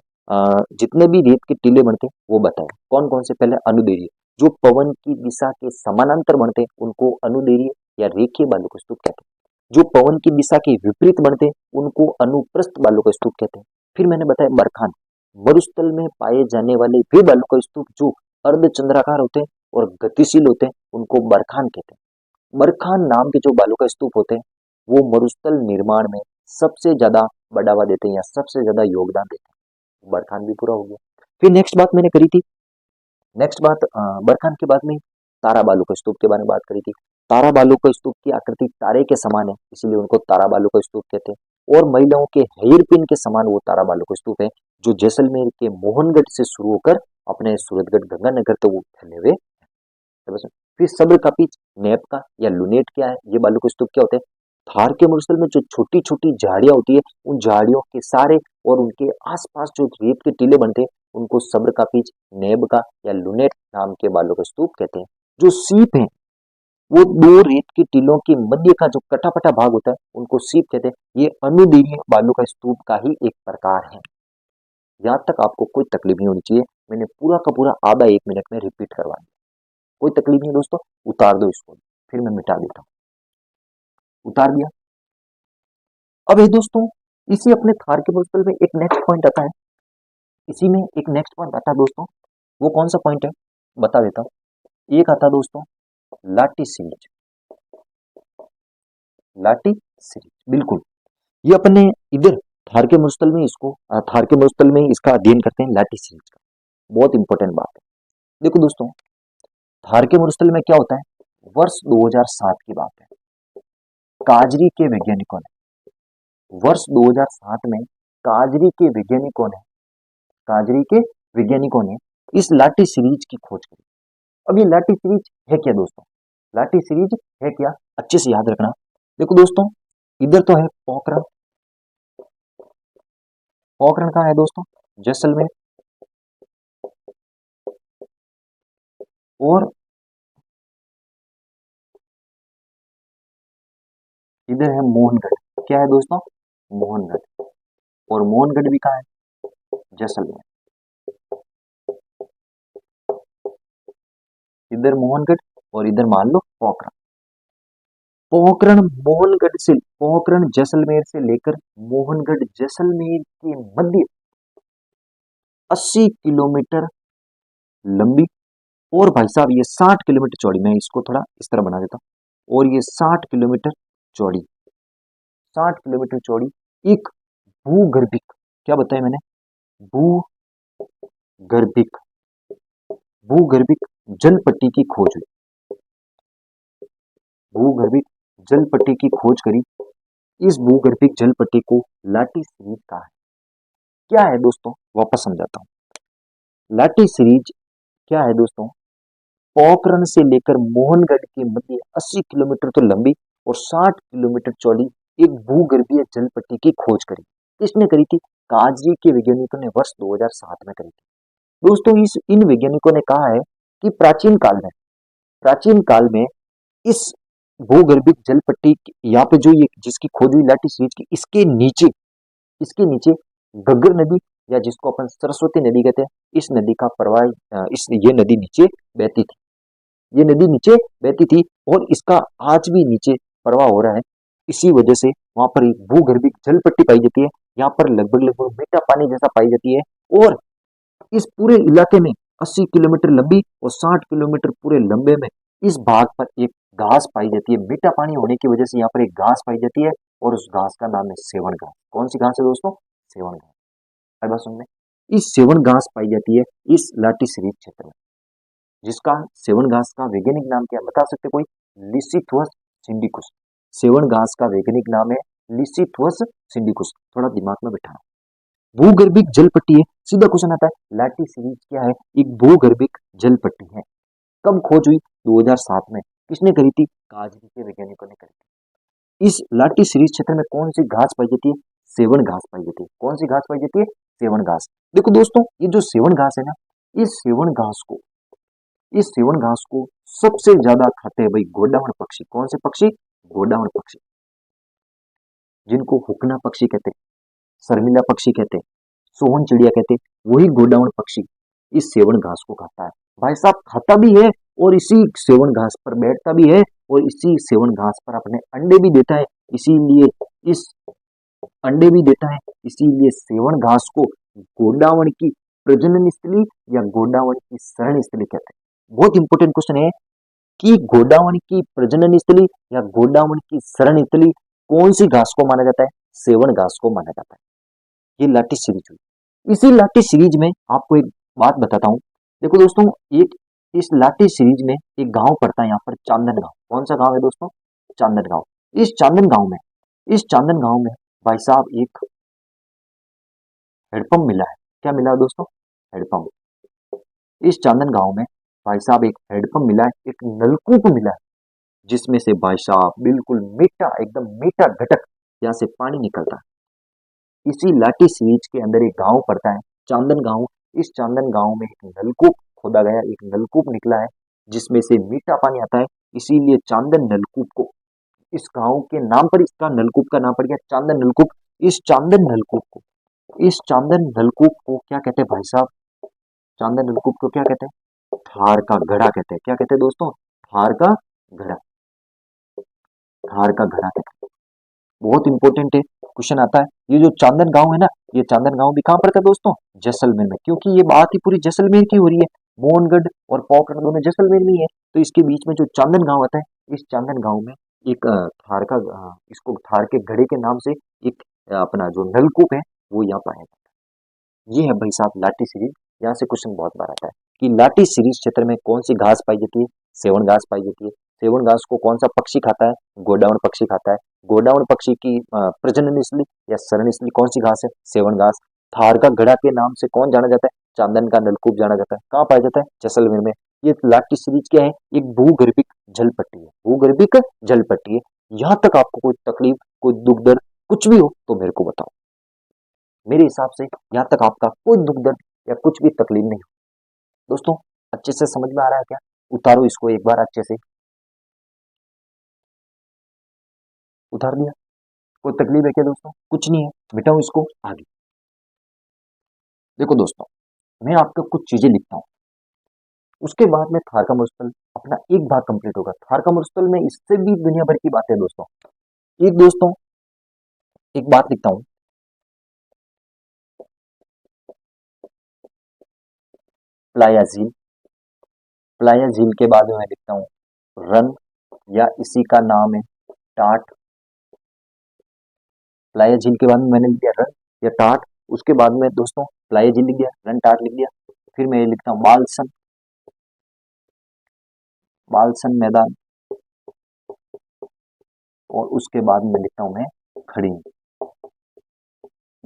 जितने भी रेत के टीले बनते हैं वो बताए। कौन कौन से, पहले अनुदैर्घ्य, जो पवन की दिशा के समानांतर बनते हैं उनको अनुदैर्घ्य या रेखीय बालू का स्तूप कहते हैं। जो पवन की दिशा के विपरीत बनते हैं उनको अनुप्रस्थ बालू का स्तूप कहते हैं। फिर मैंने बताया बरखान, मरुस्थल में पाए जाने वाले वे बालू का स्तूप जो अर्धचंद्राकार होते हैं और गतिशील होते हैं उनको बरखान कहते हैं। बरखान नाम के जो बालू का स्तूप होते हैं वो मरुस्थल निर्माण में सबसे ज्यादा बढ़ावा देते हैं या सबसे ज्यादा योगदान देते हैं। बरखान भी पूरा हो गया। फिर नेक्स्ट बात मैंने करी थी, नेक्स्ट बात बरखान के बाद में तारा बालू का स्तूप के बारे में बात करी थी। तारा बालू का स्तूप की आकृति तारे के समान है, इसलिए उनको तारा बालू का स्तूप कहते हैं। और महिलाओं के हेयर पिन के समान वो तारा बालू का स्तूप है, जो जैसलमेर के मोहनगढ़ से शुरू होकर अपने सूरतगढ़ गंगानगर तक वो फैले हुए। फिर सब्र का पिच, नेप का या लुनेट क्या है, ये बालू के स्तूप क्या होते हैं, थार के मरुस्थल में जो छोटी छोटी झाड़ियां होती है, उन झाड़ियों के सारे और उनके आसपास जो रेत के टीले बनते हैं उनको सब्र का पिच, नेब का या लुनेट नाम के बालू का स्तूप कहते हैं। जो सीप है वो दो रेत के टीलों के मध्य का जो कटापटा भाग होता है उनको सीप कहते हैं। ये अनुदैर्घ्य बालू का स्तूप का ही एक प्रकार है। यहाँ तक आपको कोई तकलीफ नहीं होनी चाहिए, मैंने पूरा का पूरा आधा 1 मिनट में रिपीट करवा दिया। कोई तकलीफ नहीं दोस्तों, उतार दो इसको, फिर मैं मिटा देता हूँ। उतार दिया। अब ये दोस्तों, इसी अपने थार के मरुस्थल में एक नेक्स्ट पॉइंट आता है, इसी में एक नेक्स्ट पॉइंट आता है दोस्तों। वो कौन सा पॉइंट है बता देता हूँ। एक आता दोस्तों लाटी सीरीज। लाटी सीरीज बिल्कुल, ये अपने इधर थार के मरुस्थल में इसको थार के मरुस्थल में इसका अध्ययन करते हैं, लाटी सीरीज का। बहुत इंपॉर्टेंट बात है। देखो दोस्तों, थार के मरुस्थल में क्या होता है, वर्ष 2007 की बात है। काजरी के वैज्ञानिकों ने वर्ष 2007 में काजरी के वैज्ञानिकों ने इस लाटी सीरीज की खोज करी। अब ये लाटी सीरीज है क्या दोस्तों, लाटी सीरीज है क्या, अच्छे से याद रखना। देखो दोस्तों, इधर तो है पोखरण। पोखरण कहाँ है दोस्तों, जैसलमेर। और इधर है मोहनगढ़। क्या है दोस्तों, मोहनगढ़। और मोहनगढ़ भी कहाँ है, जैसलमेर। इधर मोहनगढ़ और इधर मान लो पोखरण। पोखरण जैसलमेर से लेकर मोहनगढ़ जैसलमेर के मध्य 80 किलोमीटर लंबी, और भाई साहब ये 60 किलोमीटर चौड़ी, मैं इसको थोड़ा इस तरह बना देता हूँ, और ये 60 किलोमीटर चौड़ी, 60 किलोमीटर चौड़ी एक भूगर्भिक, क्या बताया मैंने, भूगर्भिक भूगर्भिक जल पट्टी की खोज हुई। भूगर्भिक जल पट्टी की खोज करी। इस भूगर्भिक जल पट्टी को लाटी सीरीज कहा है। क्या है दोस्तों, वापस समझाता हूँ। लाटी सीरीज क्या है दोस्तों? पोखरण से लेकर मोहनगढ़ के मध्य 80 किलोमीटर तो लंबी और 60 किलोमीटर चौड़ी एक भूगर्भीय जल पट्टी की खोज करी। किसने करी थी? काजरी के वैज्ञानिकों ने वर्ष 2007 में करी थी। दोस्तों इस इन वैज्ञानिकों ने कहा है कि प्राचीन काल में इस भूगर्भिक जल पट्टी यहाँ पे जो ये जिसकी खोज हुई लाटी सीरीज की, इसके नीचे घग्गर नदी या जिसको अपन सरस्वती नदी कहते हैं, इस नदी का प्रवाह ये नदी नीचे बहती थी। ये नदी नीचे बहती थी और इसका आज भी नीचे प्रवाह हो रहा है। इसी वजह से वहां पर एक भूगर्भिक जल पट्टी पाई जाती है। यहाँ पर लगभग लगभग मीठा पानी जैसा पाई जाती है और इस पूरे इलाके में 80 किलोमीटर लंबी और 60 किलोमीटर पूरे लंबे में इस भाग पर एक घास पाई जाती है। मीठा पानी होने की वजह से यहाँ पर एक घास पाई जाती है और उस घास का नाम है सेवन घास। कौन सी घास है दोस्तों? सेवन घास। अब बात सुनने, इस सेवन घास पाई जाती है इस लाटी सीरीज क्षेत्र में, जिसका सेवन घास का वैज्ञानिक नाम क्या बता सकते कोई? लिसिथुअस सिंडिकुस। सेवन घास का वैज्ञानिक नाम है लिसिथुअस सिंडिकुस। थोड़ा दिमाग में बैठाना। भूगर्भिक जल पट्टी है, सीधा क्वेश्चन आता है लाटी सीरीज क्या है? एक भूगर्भिक जल पट्टी है। कब खोज हुई? 2007 में। किसने करी थी? काजरी के वैज्ञानिकों ने करी थी। इस लाटी सीरीज क्षेत्र में कौन सी घास पाई जाती है? सेवन घास पाई जाती है। कौन सी घास पाई जाती है? सेवन घास। देखो दोस्तों ये जो सेवन घास है ना, इस सेवन घास को इस सेवन घास को सबसे ज्यादा खाते हैं भाई गोडावण पक्षी। कौन से पक्षी? गोडावण पक्षी, जिनको हुकना पक्षी कहते हैं, शर्मिला पक्षी कहते हैं, सोहन चिड़िया कहते हैं, वही गोडावण पक्षी इस सेवन घास को खाता है। भाई साहब खाता भी है और इसी सेवन घास पर बैठता भी है और इसी सेवन घास पर अपने अंडे भी देता है। इसीलिए इस अंडे भी देता है, इसीलिए सेवन घास को गोडावण की प्रजनन स्थली या गोडावण की शरण स्थली कहते हैं। बहुत इंपॉर्टेंट क्वेश्चन है कि गोडावण की प्रजनन स्थली या गोडावण की शरण स्थली कौन सी घास को माना जाता है? सेवन घास को माना जाता है। ये लाटी सीरीज हुई। इसी लाटी सीरीज में आपको एक बात बताता हूँ। देखो दोस्तों एक इस लाटी सीरीज में एक गांव पड़ता है यहाँ पर, चांदन गांव। कौन सा गांव है दोस्तों? चांदन गांव। इस चांदन गांव में भाई साहब एक हेडपंप मिला है। क्या मिला है दोस्तों? हेडपंप। इस चांदन गांव में भाई साहब एक हेडपंप मिला है, एक नलकूप मिला है, जिसमें से भाई साहब बिल्कुल मीठा, एकदम मीठा घटक यहाँ से पानी निकलता है। इसी लाठी सीरीज के अंदर एक गांव पड़ता है, चांदन गांव। इस चांदन गांव में एक नलकूप खोदा गया, एक नलकूप निकला है जिसमें से मीठा पानी आता है। इसीलिए चांदन नलकूप को, इस गांव के नाम पर इसका नलकूप का नाम पड़ गया चांदन नलकूप। इस चांदन नलकूप को क्या कहते हैं भाई साहब? चांदन नलकूप को क्या कहते हैं? थार का घड़ा कहते हैं। क्या कहते हैं दोस्तों? थार का घड़ा। थार का घड़ा कहते हैं। बहुत इंपॉर्टेंट है, क्वेश्चन आता है। ये जो चांदन गांव है ना, ये चांदन गांव भी कहाँ पड़ता है दोस्तों? जैसलमेर में। क्योंकि ये बात ही पूरी जैसलमेर की हो रही है। मोहनगढ़ और पोखरण दोनों जैसलमेर में ही है, तो इसके बीच में जो चांदन गांव आता है, इस चांदन गांव में एक थार का इसको थार के घड़े के नाम से एक अपना जो नलकूप है वो यहाँ पाया जाता है। ये है भाई साहब लाटी सीरीज। यहाँ से क्वेश्चन बहुत बार आता है कि लाटी सीरीज क्षेत्र में कौन सी घास पाई जाती है? सेवन घास पाई जाती है। सेवन घास को कौन सा पक्षी खाता है? गोडावण पक्षी खाता है। गोडावण पक्षी की प्रजनन स्थली या शरण स्थली कौन सी घास है? सेवन घास। थार का घड़ा के नाम से कौन जाना जाता है? चांदन का नलकूप जाना जाता है। कहाँ पाया जाता है? जैसलमेर में। ये लाटी सीरीज क्या है? एक भूगर्भिक जल पट्टी है। भूगर्भिक जल पट्टी है। यहाँ तक आपको कोई तकलीफ, कोई दुख दर्द कुछ भी हो तो मेरे को बताओ। मेरे हिसाब से यहाँ तक आपका कोई दुख दर्द या कुछ भी तकलीफ नहीं हो। दोस्तों अच्छे से समझ में आ रहा है क्या? उतारो इसको एक बार अच्छे से। उतार दिया? कोई तकलीफ है क्या दोस्तों? कुछ नहीं है। मिटाओ इसको आगे। देखो दोस्तों मैं आपको कुछ चीजें लिखता हूँ, उसके बाद में थार का मुरस्सल अपना एक भाग कंप्लीट होगा। थार का मुरस्सल में इससे भी दुनिया भर की बातें दोस्तों। एक दोस्तों एक बात लिखता हूँ, प्लाया झील। प्लाया झील के बाद में मैं लिखता हूँ रन, या इसी का नाम है टाट। प्लाया झील के बाद में मैंने लिख दिया रन या टाट। उसके बाद में दोस्तों प्लाया झील लिख दिया, रन टाट लिख दिया। फिर मैं लिखता हूँ बालसन। बालसन मैदान। और उसके बाद में लिखता हूं मैं खड़ी।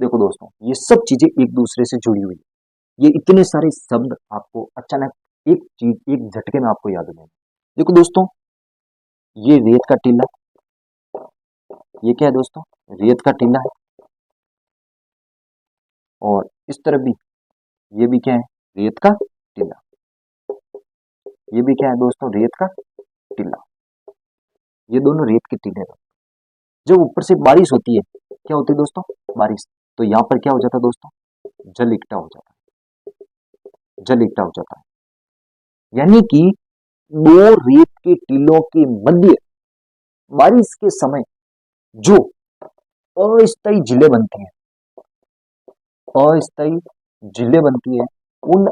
देखो दोस्तों, ये सब चीजें एक दूसरे से जुड़ी हुई है। ये इतने सारे शब्द आपको अचानक एक चीज एक झटके में आपको याद हो जाएंगे। देखो दोस्तों, ये रेत का टीला, ये क्या है दोस्तों, रेत का टीला है। और इस तरफ भी, ये भी क्या है, रेत का टीला। ये भी क्या है दोस्तों, रेत का टीला। ये दोनों रेत के टीले हैं। जब ऊपर से बारिश होती है, क्या होती है दोस्तों, बारिश, तो यहाँ पर क्या हो जाता है दोस्तों, जल इकट्ठा हो जाता है, जल इकट्ठा हो जाता है। यानी कि दो रेत के टीलों के मध्य बारिश के समय जो अस्थायी झीलें बनती हैं, अस्थायी झीलें बनती है, उन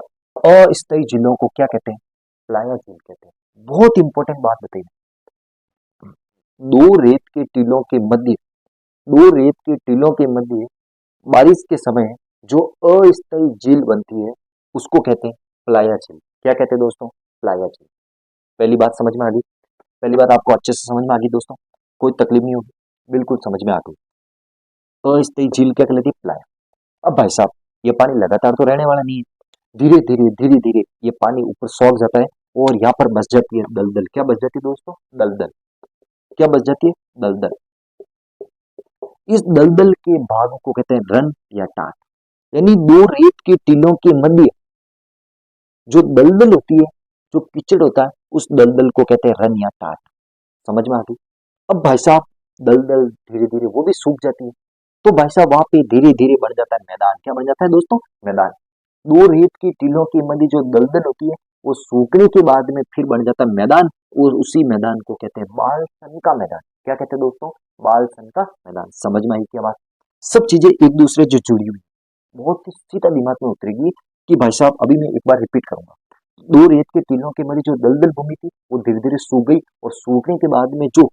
अस्थायी झीलों को क्या कहते हैं, प्लाया झील कहते हैं। बहुत इंपॉर्टेंट बात बताइए, दो रेत के टीलों के मध्य, दो रेत के टीलों के मध्य बारिश के समय जो अस्थायी झील बनती है उसको कहते हैं प्लाया झील। क्या कहते हैं दोस्तों, प्लाया झील। पहली बात समझ में आ गई, पहली बात आपको अच्छे से समझ में आ गई दोस्तों, कोई तकलीफ नहीं होगी, बिल्कुल समझ में आ गई। अस्थायी झील क्या कहलाती है, प्लाया। अब भाई साहब, ये पानी लगातार तो रहने वाला नहीं है, धीरे धीरे धीरे धीरे ये पानी ऊपर सोख जाता है और यहाँ पर बस जाती है दलदल। क्या बस जाती है दोस्तों, दलदल। क्या बस जाती है, दलदल। इस दलदल के भाग को कहते हैं रन या टाट। यानी दो रेत के टीलों के मध्य जो दलदल होती है, जो कीचड़ होता है, उस दलदल को कहते हैं रन या टाट। समझ में आ गई। अब भाई साहब, दलदल धीरे धीरे वो भी सूख जाती है, तो भाई साहब वहां पे धीरे धीरे बन जाता है मैदान। क्या बन जाता है दोस्तों, मैदान। दो रेत की टीलों के मध्य जो दलदल होती है वो सूखने के बाद में फिर बन जाता है मैदान, और उसी मैदान को कहते हैं बाल सन का मैदान। क्या कहते हैं दोस्तों, बाल सन का मैदान। समझ में आई क्या बात। सब चीजें एक दूसरे से जुड़ी हुई, बहुत ही सीधा दिमाग में उतरेगी कि भाई साहब अभी मैं एक बार रिपीट करूंगा। दो रेत के टीलों के मध्य जो दलदल भूमि थी वो धीरे धीरे सूख गई, और सूखने के बाद में जो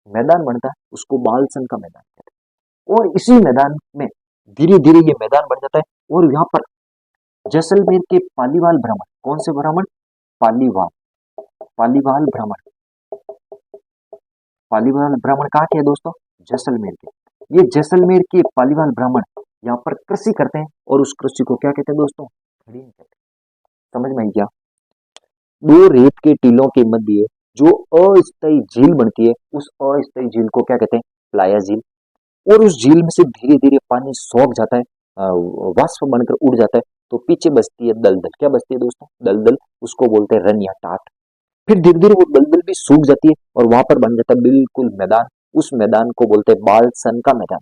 मैदान बनता है उसको बाल सन का मैदान कहते हैं। और इसी मैदान में धीरे धीरे ये मैदान बन जाता है, और यहाँ पर जैसलमेर के पालीवाल ब्राह्मण, कौन से ब्राह्मण, पालीवाल, पालीवाल ब्राह्मण, पालीवाल ब्राह्मण कहाँ के है दोस्तों, जैसलमेर के। ये जैसलमेर के पालीवाल ब्राह्मण यहाँ पर कृषि करते हैं, और उस कृषि को क्या कहते हैं दोस्तों, खड़ीन कहते हैं। समझ में आई क्या। दो रेत के टीलों के मध्य जो अस्थायी झील बनती है, उस अस्थायी झील को क्या कहते हैं, प्लाया झील। और उस झील में से धीरे धीरे पानी सोख जाता है, वाष्प बनकर उड़ जाता है, तो पीछे बचती है दलदल। क्या बचती है दोस्तों, दलदल। उसको बोलते हैं रन या टाट। फिर धीरे धीरे वो दलदल भी सूख जाती है, और वहां पर बन जाता है बिल्कुल मैदान। उस मैदान को बोलते हैं बाल सन का मैदान।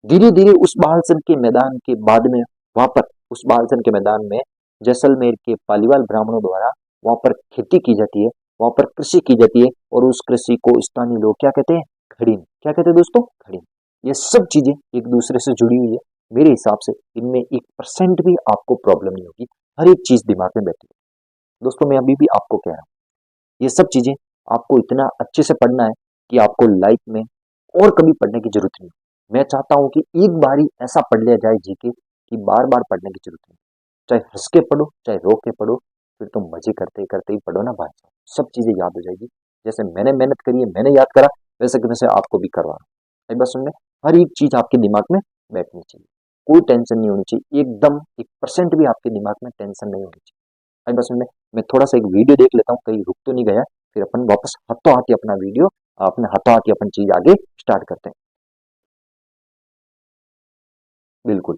धीरे धीरे उस बाल सन के मैदान के बाद में वहां पर, उस बाल सन के मैदान में जैसलमेर के पालीवाल ब्राह्मणों द्वारा वहां पर खेती की जाती है, वहां पर कृषि की जाती है, और उस कृषि को स्थानीय लोग क्या कहते हैं, खड़ीन। क्या कहते हैं दोस्तों, खड़ीन। ये सब चीजें एक दूसरे से जुड़ी हुई है। मेरे हिसाब से इनमें 1% भी आपको प्रॉब्लम नहीं होगी, हर एक चीज दिमाग में बैठी है। दोस्तों मैं अभी भी आपको कह रहा हूँ, ये सब चीजें आपको इतना अच्छे से पढ़ना है कि आपको लाइफ में और कभी पढ़ने की जरूरत नहीं। मैं चाहता हूं कि एक बार ही ऐसा पढ़ लिया जाए जीके कि बार बार पढ़ने की जरूरत नहीं। चाहे हंस के पढ़ो, चाहे रो के पढ़ो, फिर तुम मजे करते करते ही पढ़ो ना भाई साहब, सब चीजें याद हो जाएगी। जैसे मैंने मेहनत करी है, मैंने याद करा, वैसे आपको भी करवा रहा हूँ। एक बार सुन ले, हर एक चीज आपके दिमाग में बैठनी चाहिए, कोई टेंशन नहीं होनी चाहिए, एकदम 1% भी आपके दिमाग में टेंशन नहीं होनी चाहिए। एक बार सुन ले, मैं थोड़ा सा एक वीडियो देख लेता हूँ, कहीं रुक तो नहीं गया, फिर अपन वापस हाथों हाथ ही अपना वीडियो, अपने हाथों हाथ ही अपन चीज आगे स्टार्ट करते हैं। बिल्कुल।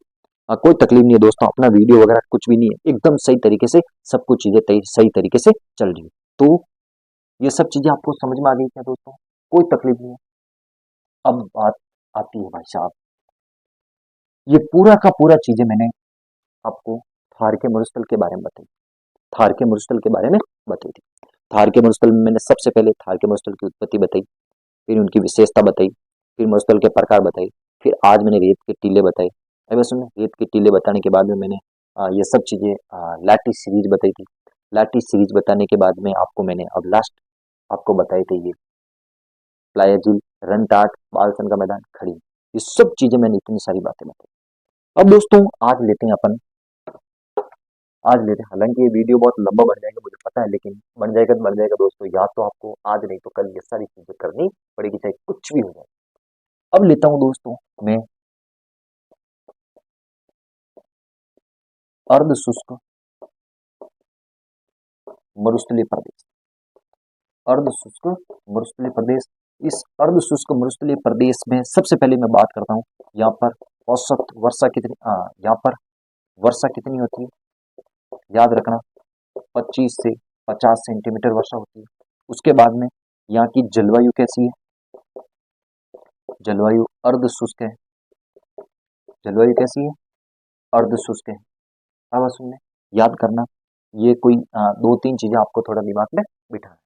कोई तकलीफ नहीं है दोस्तों, अपना वीडियो वगैरह कुछ भी नहीं है, एकदम सही तरीके से सब कुछ चीजें सही तरीके से चल रही है। तो ये सब चीजें आपको समझ में आ गई क्या दोस्तों, कोई तकलीफ नहीं है। अब बात आती है भाई साहब, ये पूरा का पूरा चीजें मैंने आपको थार के मरुस्थल के बारे में बताई, थार के मरुस्थल के बारे में बताई थी। थार के मरुस्थल में मैंने सबसे पहले थार के मरुस्थल की उत्पत्ति बताई, फिर उनकी विशेषता बताई, फिर मरुस्थल के प्रकार बताई, फिर आज मैंने रेत के टीले बताए। अब सुन, रेत के टीले बताने के बाद में मैंने ये सब चीजें लाठी सीरीज बताई थी। लाठी सीरीज बताने के बाद में आपको मैंने अब लास्ट आपको बताए थे ये प्लाया झील, रन टाट, बालसन का मैदान, खड़ी, ये सब चीजें मैंने इतनी सारी बातें बताई। अब दोस्तों आज लेते हैं अपन आज लेते हैं। हालांकि ये वीडियो बहुत लंबा बन जाएगा मुझे पता है, लेकिन बन जाएगा तो बन जाएगा दोस्तों। याद तो आपको आज नहीं तो कल ये सारी चीजें करनी पड़ेगी, चाहे कुछ भी हो जाए। अब लेता हूँ दोस्तों मैं अर्ध शुष्क मरुस्थलीय प्रदेश। अर्ध शुष्क मरुस्थलीय प्रदेश। इस अर्ध शुष्क मरुस्थलीय प्रदेश में सबसे पहले मैं बात करता हूँ, यहाँ पर औसत वर्षा कितनी, यहाँ पर वर्षा कितनी होती है, याद रखना 25 से 50 सेंटीमीटर वर्षा होती है। उसके बाद में यहाँ की जलवायु कैसी है, जलवायु अर्ध शुष्क है। जलवायु कैसी है, अर्ध शुष्क है। अब सुनने याद करना, ये कोई दो तीन चीजें आपको थोड़ा दिमाग में बिठाना,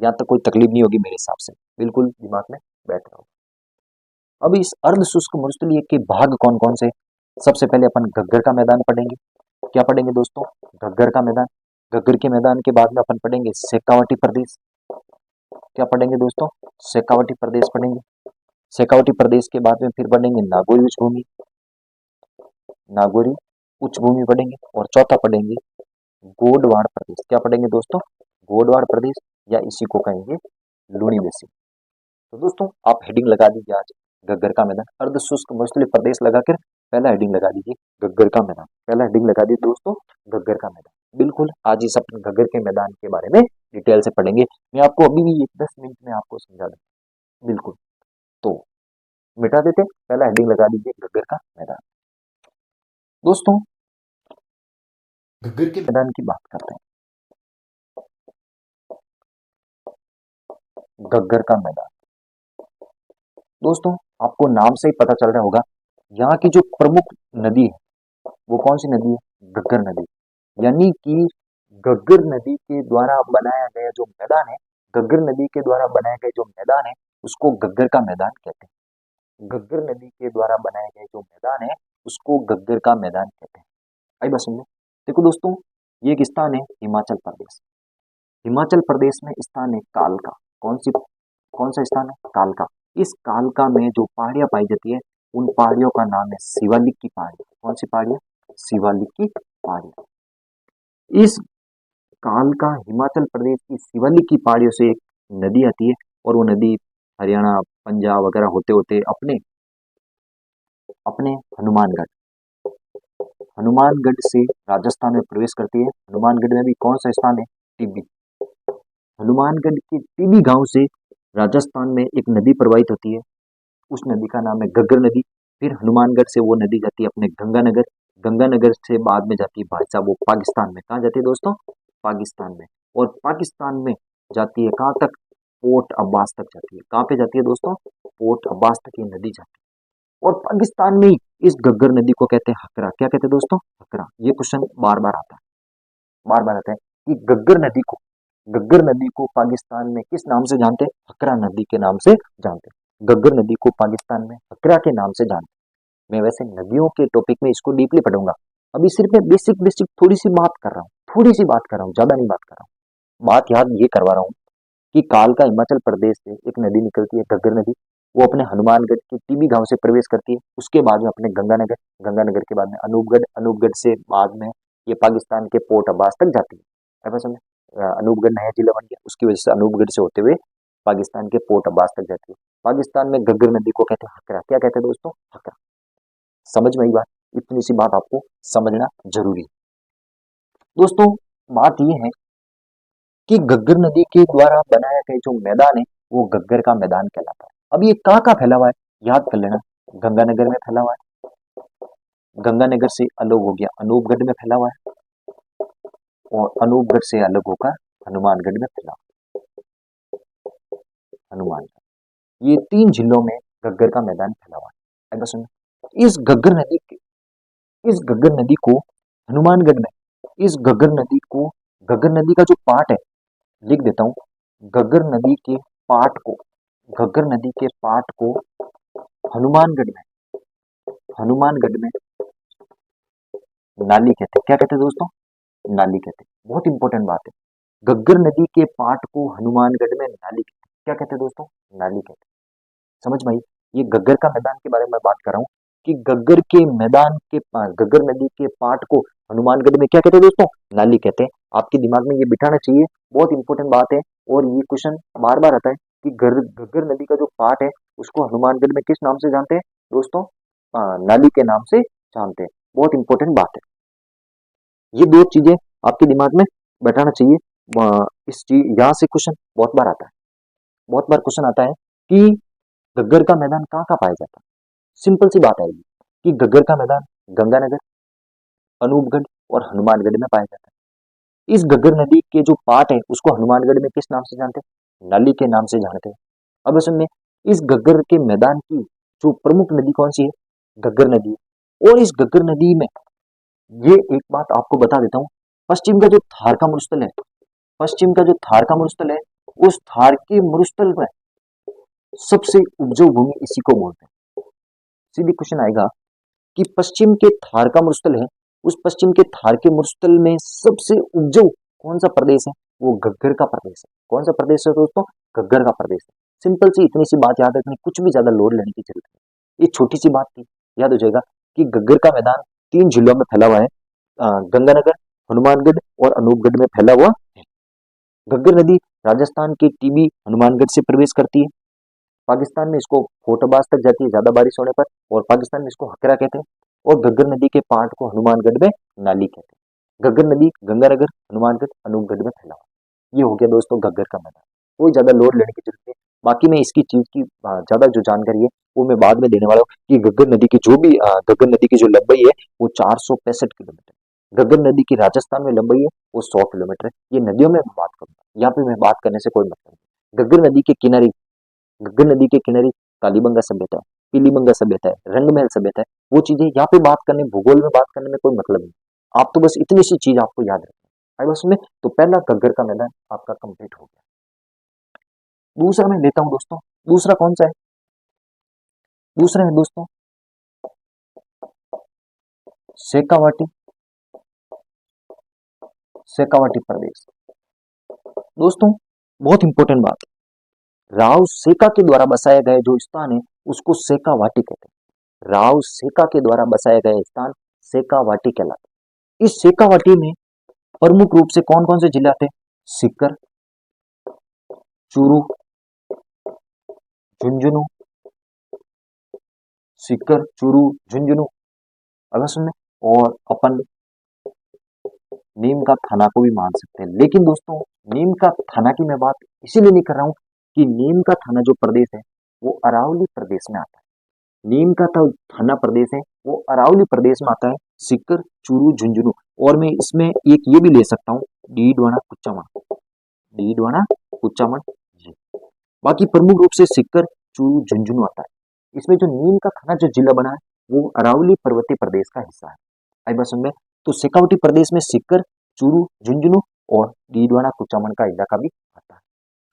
यहाँ तक कोई तकलीफ नहीं होगी मेरे हिसाब से, बिल्कुल दिमाग में बैठ रहा होगा। अब इस अर्ध शुष्क मरुस्थलीय के भाग कौन कौन से, सबसे पहले अपन घग्गर का मैदान पढ़ेंगे। क्या पढ़ेंगे दोस्तों, घग्गर का मैदान। घग्गर के मैदान के बाद में अपन पढ़ेंगे शेखावटी प्रदेश। क्या पढ़ेंगे दोस्तों, शेखावटी प्रदेश पढ़ेंगे। शेखावटी प्रदेश के बाद में फिर पढ़ेंगे नागौरी उच्च भूमि, नागौरी उच्च भूमि पढ़ेंगे। और चौथा पढ़ेंगे गोडवाड़ प्रदेश। क्या पढ़ेंगे दोस्तों, गोडवाड़ प्रदेश, या इसी को कहेंगे लूणी बेसिन। तो दोस्तों आप हेडिंग लगा दीजिए आज घग्गर का मैदान, अर्ध शुष्क मरुस्थलीय प्रदेश लगाकर पहला हेडिंग लगा दीजिए घग्गर का मैदान। पहला हेडिंग लगा दीजिए दोस्तों घग्गर का मैदान। बिल्कुल आज इस अपन घग्गर के मैदान के बारे में डिटेल से पढ़ेंगे। मैं आपको अभी भी 10 मिनट में आपको समझा दूँ, बिल्कुल। तो मिटा देते, पहला हेडिंग लगा दीजिए घग्गर का मैदान। दोस्तों घग्गर के मैदान की बात करते हैं। घग्गर का मैदान दोस्तों आपको नाम से ही पता चल रहा होगा, यहाँ की जो प्रमुख नदी है वो कौन सी नदी है, घग्गर नदी। यानी कि घग्गर नदी के द्वारा बनाया गया जो मैदान है, घग्गर नदी के द्वारा बनाए गए जो मैदान है उसको घग्गर का मैदान कहते हैं। घग्गर नदी के द्वारा बनाए गए जो मैदान है उसको घग्गर का मैदान कहते हैं। आई बात समझे। देखो दोस्तों ये एक स्थान है हिमाचल प्रदेश। हिमाचल प्रदेश में स्थान है कालका। कौन सा स्थान है, कालका। इस कालका में जो पहाड़ियां पाई जाती है उन पहाड़ियों का नाम है शिवालिक की पहाड़ी। कौन सी पहाड़ियां, शिवालिक की पहाड़ियां। इस कालका हिमाचल प्रदेश की शिवालिक की पहाड़ियों से एक नदी आती है, और वो नदी हरियाणा पंजाब वगैरह होते होते अपने अपने हनुमानगढ़ हनुमानगढ़ से राजस्थान में प्रवेश करती है। हनुमानगढ़ में भी कौन सा स्थान है, टिब्बी। हनुमानगढ़ के टिब्बी गांव से राजस्थान में एक नदी प्रवाहित होती है, उस नदी का नाम है घग्गर नदी। फिर हनुमानगढ़ से वो नदी जाती है अपने गंगानगर। गंगानगर से बाद में जाती है भाई साहब वो पाकिस्तान में। कहाँ जाती है दोस्तों, पाकिस्तान में। और पाकिस्तान में जाती है कहाँ तक, पोर्ट अब्बास तक जाती है। कहाँ पे जाती है दोस्तों, पोर्ट अब्बास तक ये नदी जाती है। और पाकिस्तान में ही इस घग्गर नदी को कहते हैं हकरा। क्या कहते हैं दोस्तों, हकरा। ये क्वेश्चन बार बार आता है, बार बार आता है कि घग्गर नदी को पाकिस्तान में किस नाम से जानते हैं, हकरा नदी के नाम से जानते हैं। घग्गर नदी को पाकिस्तान में हकरा के नाम से जानते हैं। मैं वैसे नदियों के टॉपिक में इसको डीपली पढ़ूंगा, अभी सिर्फ मैं बेसिक बेसिक थोड़ी सी बात कर रहा हूँ, थोड़ी सी बात कर रहा हूँ, ज्यादा नहीं बात कर रहा हूँ। बात याद ये करवा रहा हूँ कि कालका हिमाचल प्रदेश से एक नदी निकलती है घग्गर नदी। वो अपने हनुमानगढ़ के टीबी गांव से प्रवेश करती है, उसके बाद में अपने गंगानगर, गंगानगर के बाद में अनूपगढ़, अनूपगढ़ से बाद में ये पाकिस्तान के पोर्ट अब्बास तक जाती है। ऐसा समझे, अनूपगढ़ नया जिला बन गया, उसकी वजह से अनूपगढ़ से होते हुए पाकिस्तान के पोर्ट अब्बास तक जाती है। पाकिस्तान में घग्गर नदी को कहते हैं हकरा। क्या कहते हैं दोस्तों, हकरा। समझ में आई बात, इतनी सी बात आपको समझना जरूरी है। दोस्तों बात यह है कि घग्गर नदी के द्वारा बनाया गया जो मैदान है वो घग्गर का मैदान कहलाता है। अब ये कहाँ फैला हुआ है, याद कर लेना, गंगानगर में फैला हुआ है। गंगानगर से अलग हो गया अनूपगढ़ में फैला हुआ है, और अनूपगढ़ से अलग होकर हनुमानगढ़ में फैला हनुमानगढ़। ये 3 जिलों में घग्गर का मैदान फैला हुआ है। अब सुनो, इस घग्गर नदी के इस घग्गर नदी को हनुमानगढ़ में इस घग्गर नदी को घग्गर नदी का जो पार्ट है, लिख देता हूँ, घग्गर नदी के पार्ट को घग्गर नदी के पार्ट को हनुमानगढ़ में नाली कहते हैं। क्या कहते हैं दोस्तों, नाली कहते हैं। बहुत इंपॉर्टेंट बात है, घग्गर नदी के पार्ट को हनुमानगढ़ में नाली कहते हैं। क्या कहते हैं दोस्तों, नाली कहते हैं। समझ में आई। ये घग्गर का मैदान के बारे में बात कर रहा हूँ। कि घग्गर नदी के पाट को हनुमानगढ़ में क्या कहते हैं दोस्तों? नाली कहते हैं। आपके दिमाग में ये बिठाना चाहिए, बहुत इंपॉर्टेंट बात है। और ये क्वेश्चन बार बार आता है कि घग्गर नदी का जो पाट है उसको हनुमानगढ़ में किस नाम से जानते हैं दोस्तों? नाली के नाम से जानते हैं। बहुत इंपॉर्टेंट बात है। ये दो चीजें आपके दिमाग में बैठाना चाहिए। इस चीज यहाँ से क्वेश्चन बहुत बार आता है, बहुत बार क्वेश्चन आता है कि घग्गर का मैदान कहाँ कहाँ पाया जाता है। सिंपल सी बात आएगी कि घग्गर का मैदान गंगानगर, अनूपगढ़ और हनुमानगढ़ में पाया जाता है। इस घग्गर नदी के जो पाट है उसको हनुमानगढ़ में किस नाम से जानते हैं? नाली के नाम से जानते हैं। अब असल में इस घग्गर के मैदान की जो प्रमुख नदी कौन सी है? घग्गर नदी है। और इस घग्गर नदी में ये एक बात आपको बता देता हूँ, पश्चिम का जो थार का मरुस्थल है, पश्चिम का जो थार का मरुस्थल है, उस थार के मरुस्थल में सबसे उपजाऊ भूमि इसी को बोलते हैं। सीधी क्वेश्चन आएगा कि पश्चिम के थार का मरुस्थल है, उस पश्चिम के थार के मरुस्थल में सबसे उपजाऊ कौन सा प्रदेश है? वो घग्गर का प्रदेश है। कौन सा प्रदेश है दोस्तों? घग्गर का प्रदेश है। सिंपल सी इतनी सी बात याद रखनी, कुछ भी ज्यादा लोड लेने की जरूरत नहीं। ये छोटी सी बात थी, याद हो जाएगा कि घग्गर का मैदान 3 जिलों में फैला हुआ है, गंगानगर, हनुमानगढ़ और अनूपगढ़ में फैला हुआ है। घग्गर नदी राजस्थान के टीबी हनुमानगढ़ से प्रवेश करती है। पाकिस्तान में इसको फोटोबाज तक जाती है ज्यादा बारिश होने पर, और पाकिस्तान में इसको हकरा कहते हैं। और घग्गर नदी के पाट को हनुमानगढ़ में नाली कहते हैं। घग्गर नदी गंगानगर, हनुमानगढ़, अनूपगढ़ में फैला हुआ। ये हो गया दोस्तों घग्गर का मैदान। कोई ज्यादा लोड लेने की जरूरत नहीं। बाकी मैं इसकी चीज की ज्यादा जो जानकारी है वो मैं बाद में देने वाला हूँ कि घग्गर नदी की जो भी घग्गर नदी की जो लंबाई है वो 465 किलोमीटर। घग्गर नदी की राजस्थान में लंबाई है वो 100 किलोमीटर है। ये नदियों में मैं बात करूंगा, यहाँ पे मैं बात करने से कोई मतलब नहीं। घग्गर नदी के किनारे कालीबंगा सभ्यता है, पीलीबंगा सभ्यता है, रंगमहल सभ्यता है। वो चीजें यहाँ पे बात करने, भूगोल में बात करने में कोई मतलब नहीं। आप तो बस इतनी सी चीज आपको याद रखनी है बस में। तो पहला घग्गर का मैदान आपका कंप्लीट हो गया। दूसरा मैं लेता हूं दोस्तों। दूसरा कौन सा है? दूसरा है दोस्तों शेखावाटी, शेखावाटी प्रदेश। दोस्तों बहुत इंपॉर्टेंट बात, राव सेका के द्वारा बसाया गया जो स्थान है उसको शेखावाटी कहते हैं। राव सेका के द्वारा बसाया गया स्थान शेखावाटी कहलाता है। इस शेखावाटी में प्रमुख रूप से कौन कौन से जिले आते हैं? सीकर, चूरू, झुंझुनू, सीकर, चूरू, झुंझुनू, अगर सुनने, और अपन नीम का थाना को भी मान सकते हैं। लेकिन दोस्तों नीम का थाना की मैं बात इसीलिए नहीं कर रहा हूं कि नीम का थाना जो प्रदेश है वो अरावली प्रदेश में आता है। नीम का थाना प्रदेश है वो अरावली प्रदेश में आता है। सीकर, चूरू, झुंझुनू, और मैं इसमें एक ये भी ले सकता हूँ डीडवाना, कुचामन, डीडवाना, कुचामन जी। बाकी प्रमुख रूप से सीकर, चूरू, झुंझुनू आता है। इसमें जो नीम का थाना जो जिला बना है वो अरावली पर्वतीय प्रदेश का हिस्सा है। आई बात समझ में? तो शेखावाटी प्रदेश में सीकर, चूरू, झुंझुनू और डीडवाना, कुचामन का इलाका भी आता है।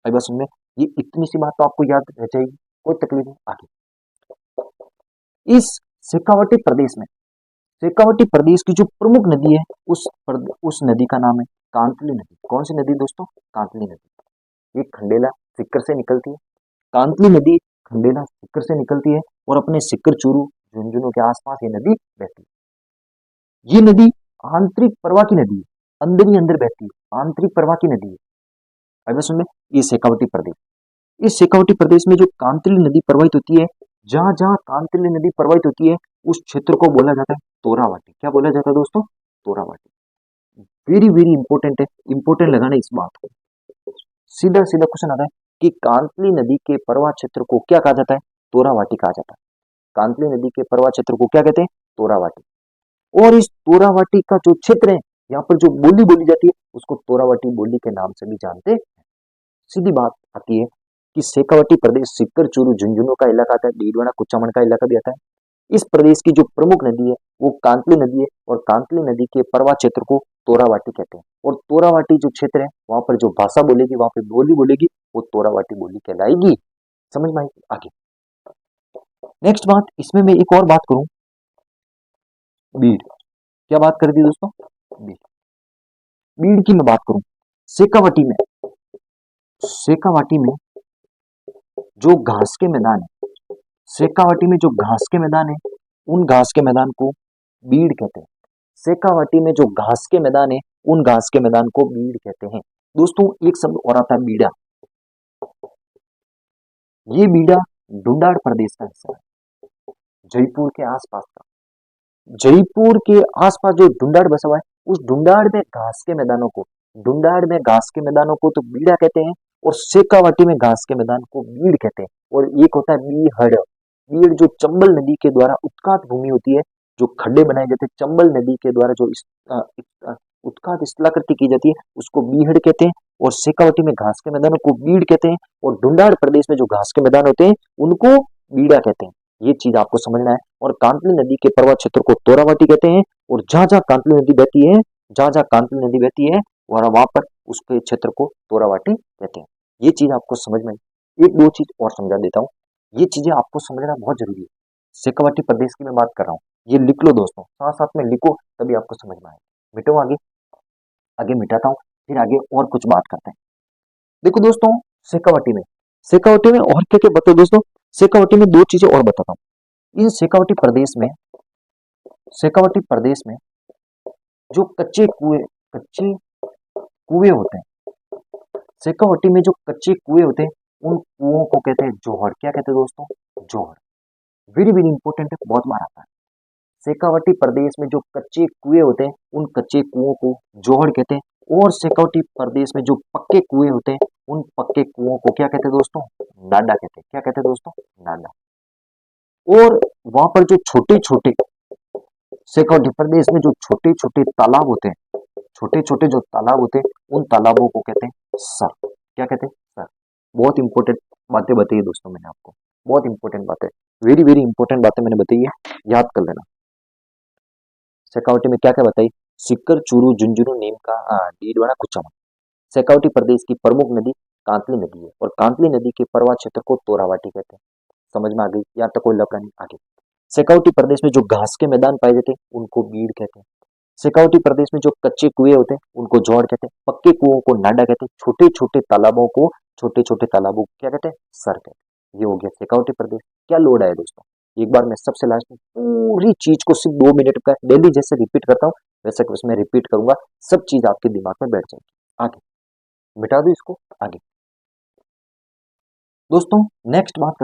आई बात समझ में? ये इतनी सी बात तो आपको याद रह जाएगी, कोई तकलीफ नहीं। आगे इस शेखावाटी प्रदेश में, शेखावाटी प्रदेश की जो प्रमुख नदी है उस नदी का नाम है कांतली नदी। कौन सी नदी दोस्तों? कांतली नदी। ये खंडेला सीकर से निकलती है। कांतली नदी खंडेला सीकर से निकलती है और अपने सीकर, चूरू, झुंझुनू के आसपास ये नदी बहती है। ये नदी आंतरिक प्रवाह की नदी है, अंदर ही अंदर बहती है, आंतरिक प्रवाह की नदी है। अब सुन में ये शेखावाटी प्रदेश, इस शेखावाटी प्रदेश में जो कांतली नदी प्रवाहित होती है, जहां जहां कांतली नदी प्रवाहित होती है उस क्षेत्र को बोला जाता है तोरावाटी। क्या बोला जाता है दोस्तों? तोरावाटी। वेरी वेरी इंपॉर्टेंट है, इंपॉर्टेंट लगाना इस बात को। सीधा सीधा क्वेश्चन आता है कि कांतली नदी के प्रवाह क्षेत्र को क्या कहा जाता है? तोरावाटी कहा जाता है। कांतली नदी के प्रवाह क्षेत्र को क्या कहते हैं? तोरावाटी। और इस तोरावाटी का जो क्षेत्र है, यहाँ पर जो बोली बोली जाती है उसको तोरावाटी बोली के नाम से भी जानते हैं। सीधी बात आती है कि शेखावाटी प्रदेश सीकर, चूरू, झुंझुनू का इलाका आता है, डीडवाना, कुचामन का इलाका भी आता है। इस प्रदेश की जो प्रमुख नदी है वो कांतली नदी है और कांतली नदी के प्रवाह क्षेत्र को तोरावाटी कहते हैं। और तोरावाटी जो क्षेत्र है वहां पर जो भाषा बोलेगी, वहां पर बोली बोलेगी, वो तोरावाटी बोली कहलाएगी। समझ में आई? आगे नेक्स्ट बात, इसमें मैं एक और बात करूं, बीड़। क्या बात कर दी दोस्तों? बीड़। बीड़ की मैं बात करूं, शेखावाटी में, शेखावाटी में जो घास के मैदान है, शेखावाटी में जो घास के मैदान है उन घास के मैदान को बीड़ कहते हैं। शेखावाटी में जो घास के मैदान है उन घास के मैदान को बीड़ कहते हैं। दोस्तों एक शब्द और आता है बीड़ा। ये बीड़ा ढूंढाड़ प्रदेश का हिस्सा है, जयपुर के आसपास का। जयपुर के आसपास जो ढूंढाड़ बसा हुआ है उस ढूंढाड़ में घास के मैदानों को, ढूंढाड़ में घास के मैदानों को तो बीड़ा कहते हैं और शेखावाटी में घास के मैदान को बीड़ कहते हैं। और एक होता है बीहड़। बीड़ जो चंबल नदी के द्वारा उत्कात भूमि होती है, जो खड्डे बनाए जाते हैं चंबल नदी के द्वारा, जो उत्कात स्थलाकृति की जाती है उसको बीहड़ कहते हैं। और शेखावाटी में घास के मैदानों को बीड़ कहते हैं और ढूंढाड़ प्रदेश में जो घास के मैदान होते हैं उनको बीड़ा कहते हैं। ये चीज आपको समझना है। और कांतली नदी के पर्वत क्षेत्र को तोरावाटी कहते हैं और जहां जहां कांतली नदी बहती है, जहां जहां कांतली नदी बहती है वहां पर उसके क्षेत्र को तोरावाटी कहते हैं। ये चीज आपको समझ में आई। एक दो चीज और समझा देता हूँ, ये चीजें आपको समझना बहुत जरूरी है। शेखावाटी प्रदेश की मैं बात कर रहा हूँ, ये लिख लो दोस्तों, साथ साथ में लिखो तभी आपको समझ में आएगा। मिटो आगे, आगे मिटाता हूँ, फिर आगे और कुछ बात करते हैं। देखो दोस्तों, शेखावाटी में और क्या क्या बताओ दोस्तों। शेखावाटी में दो चीजें और बताता हूँ। इन शेखावाटी प्रदेश में जो कच्चे कुएं होते हैं, शेखावाटी में जो कच्चे कुएं होते हैं उन कुओं को कहते हैं जोहड़। क्या कहते हैं दोस्तों? जोहड़। वेरी वेरी इंपॉर्टेंट है, बहुत बार आता है। शेखावाटी प्रदेश में जो कच्चे कुएं होते हैं उन कच्चे कुओं को जोहड़ कहते हैं। और शेखावाटी प्रदेश में जो पक्के कुएं होते हैं उन पक्के कुओं को क्या कहते हैं दोस्तों? नाडा कहते हैं। क्या कहते हैं दोस्तों? नाडा। और वहां पर जो छोटे छोटे शेखावाटी प्रदेश में जो छोटे छोटे तालाब होते हैं, छोटे छोटे जो तालाब होते हैं उन तालाबों को कहते हैं सर। क्या कहते हैं? सर। बहुत इंपॉर्टेंट बातें बताई दोस्तों मैंने आपको, बहुत इंपॉर्टेंट बातें, वेरी वेरी इंपॉर्टेंट बातें मैंने बताई है, याद कर लेना। शेखावाटी में क्या क्या बताई? सिक्कर, चूरू, झुंझुनू, नीमका, डीडवाना, कुचामन। शेखावाटी प्रदेश की प्रमुख नदी कांतली नदी है और कांतली नदी के पर्वत क्षेत्र को तोरावाटी कहते हैं। समझ में आ गई? यहाँ तक कोई लफड़ा नहीं। आगे, शेखावाटी प्रदेश में जो घास के मैदान पाए जाते हैं उनको बीड़ कहते हैं। शेखावाटी प्रदेश में जो कच्चे कुएं होते हैं उनको जोड़ कहते हैं। पक्के कुओं को नाडा कहते हैं। छोटे छोटे तालाबों को क्या कहते हैं? सर कहते हैं। ये हो गया शेखावाटी प्रदेश। क्या लोड है दोस्तों? एक बार मैं सबसे लास्ट में पूरी चीज को सिर्फ 2 मिनट का डेली जैसे रिपीट करता हूँ वैसे उसमें रिपीट करूंगा, सब चीज आपके दिमाग में बैठ जाएगी। आगे मिटा दो इसको। आगे दोस्तों नेक्स्ट बात करते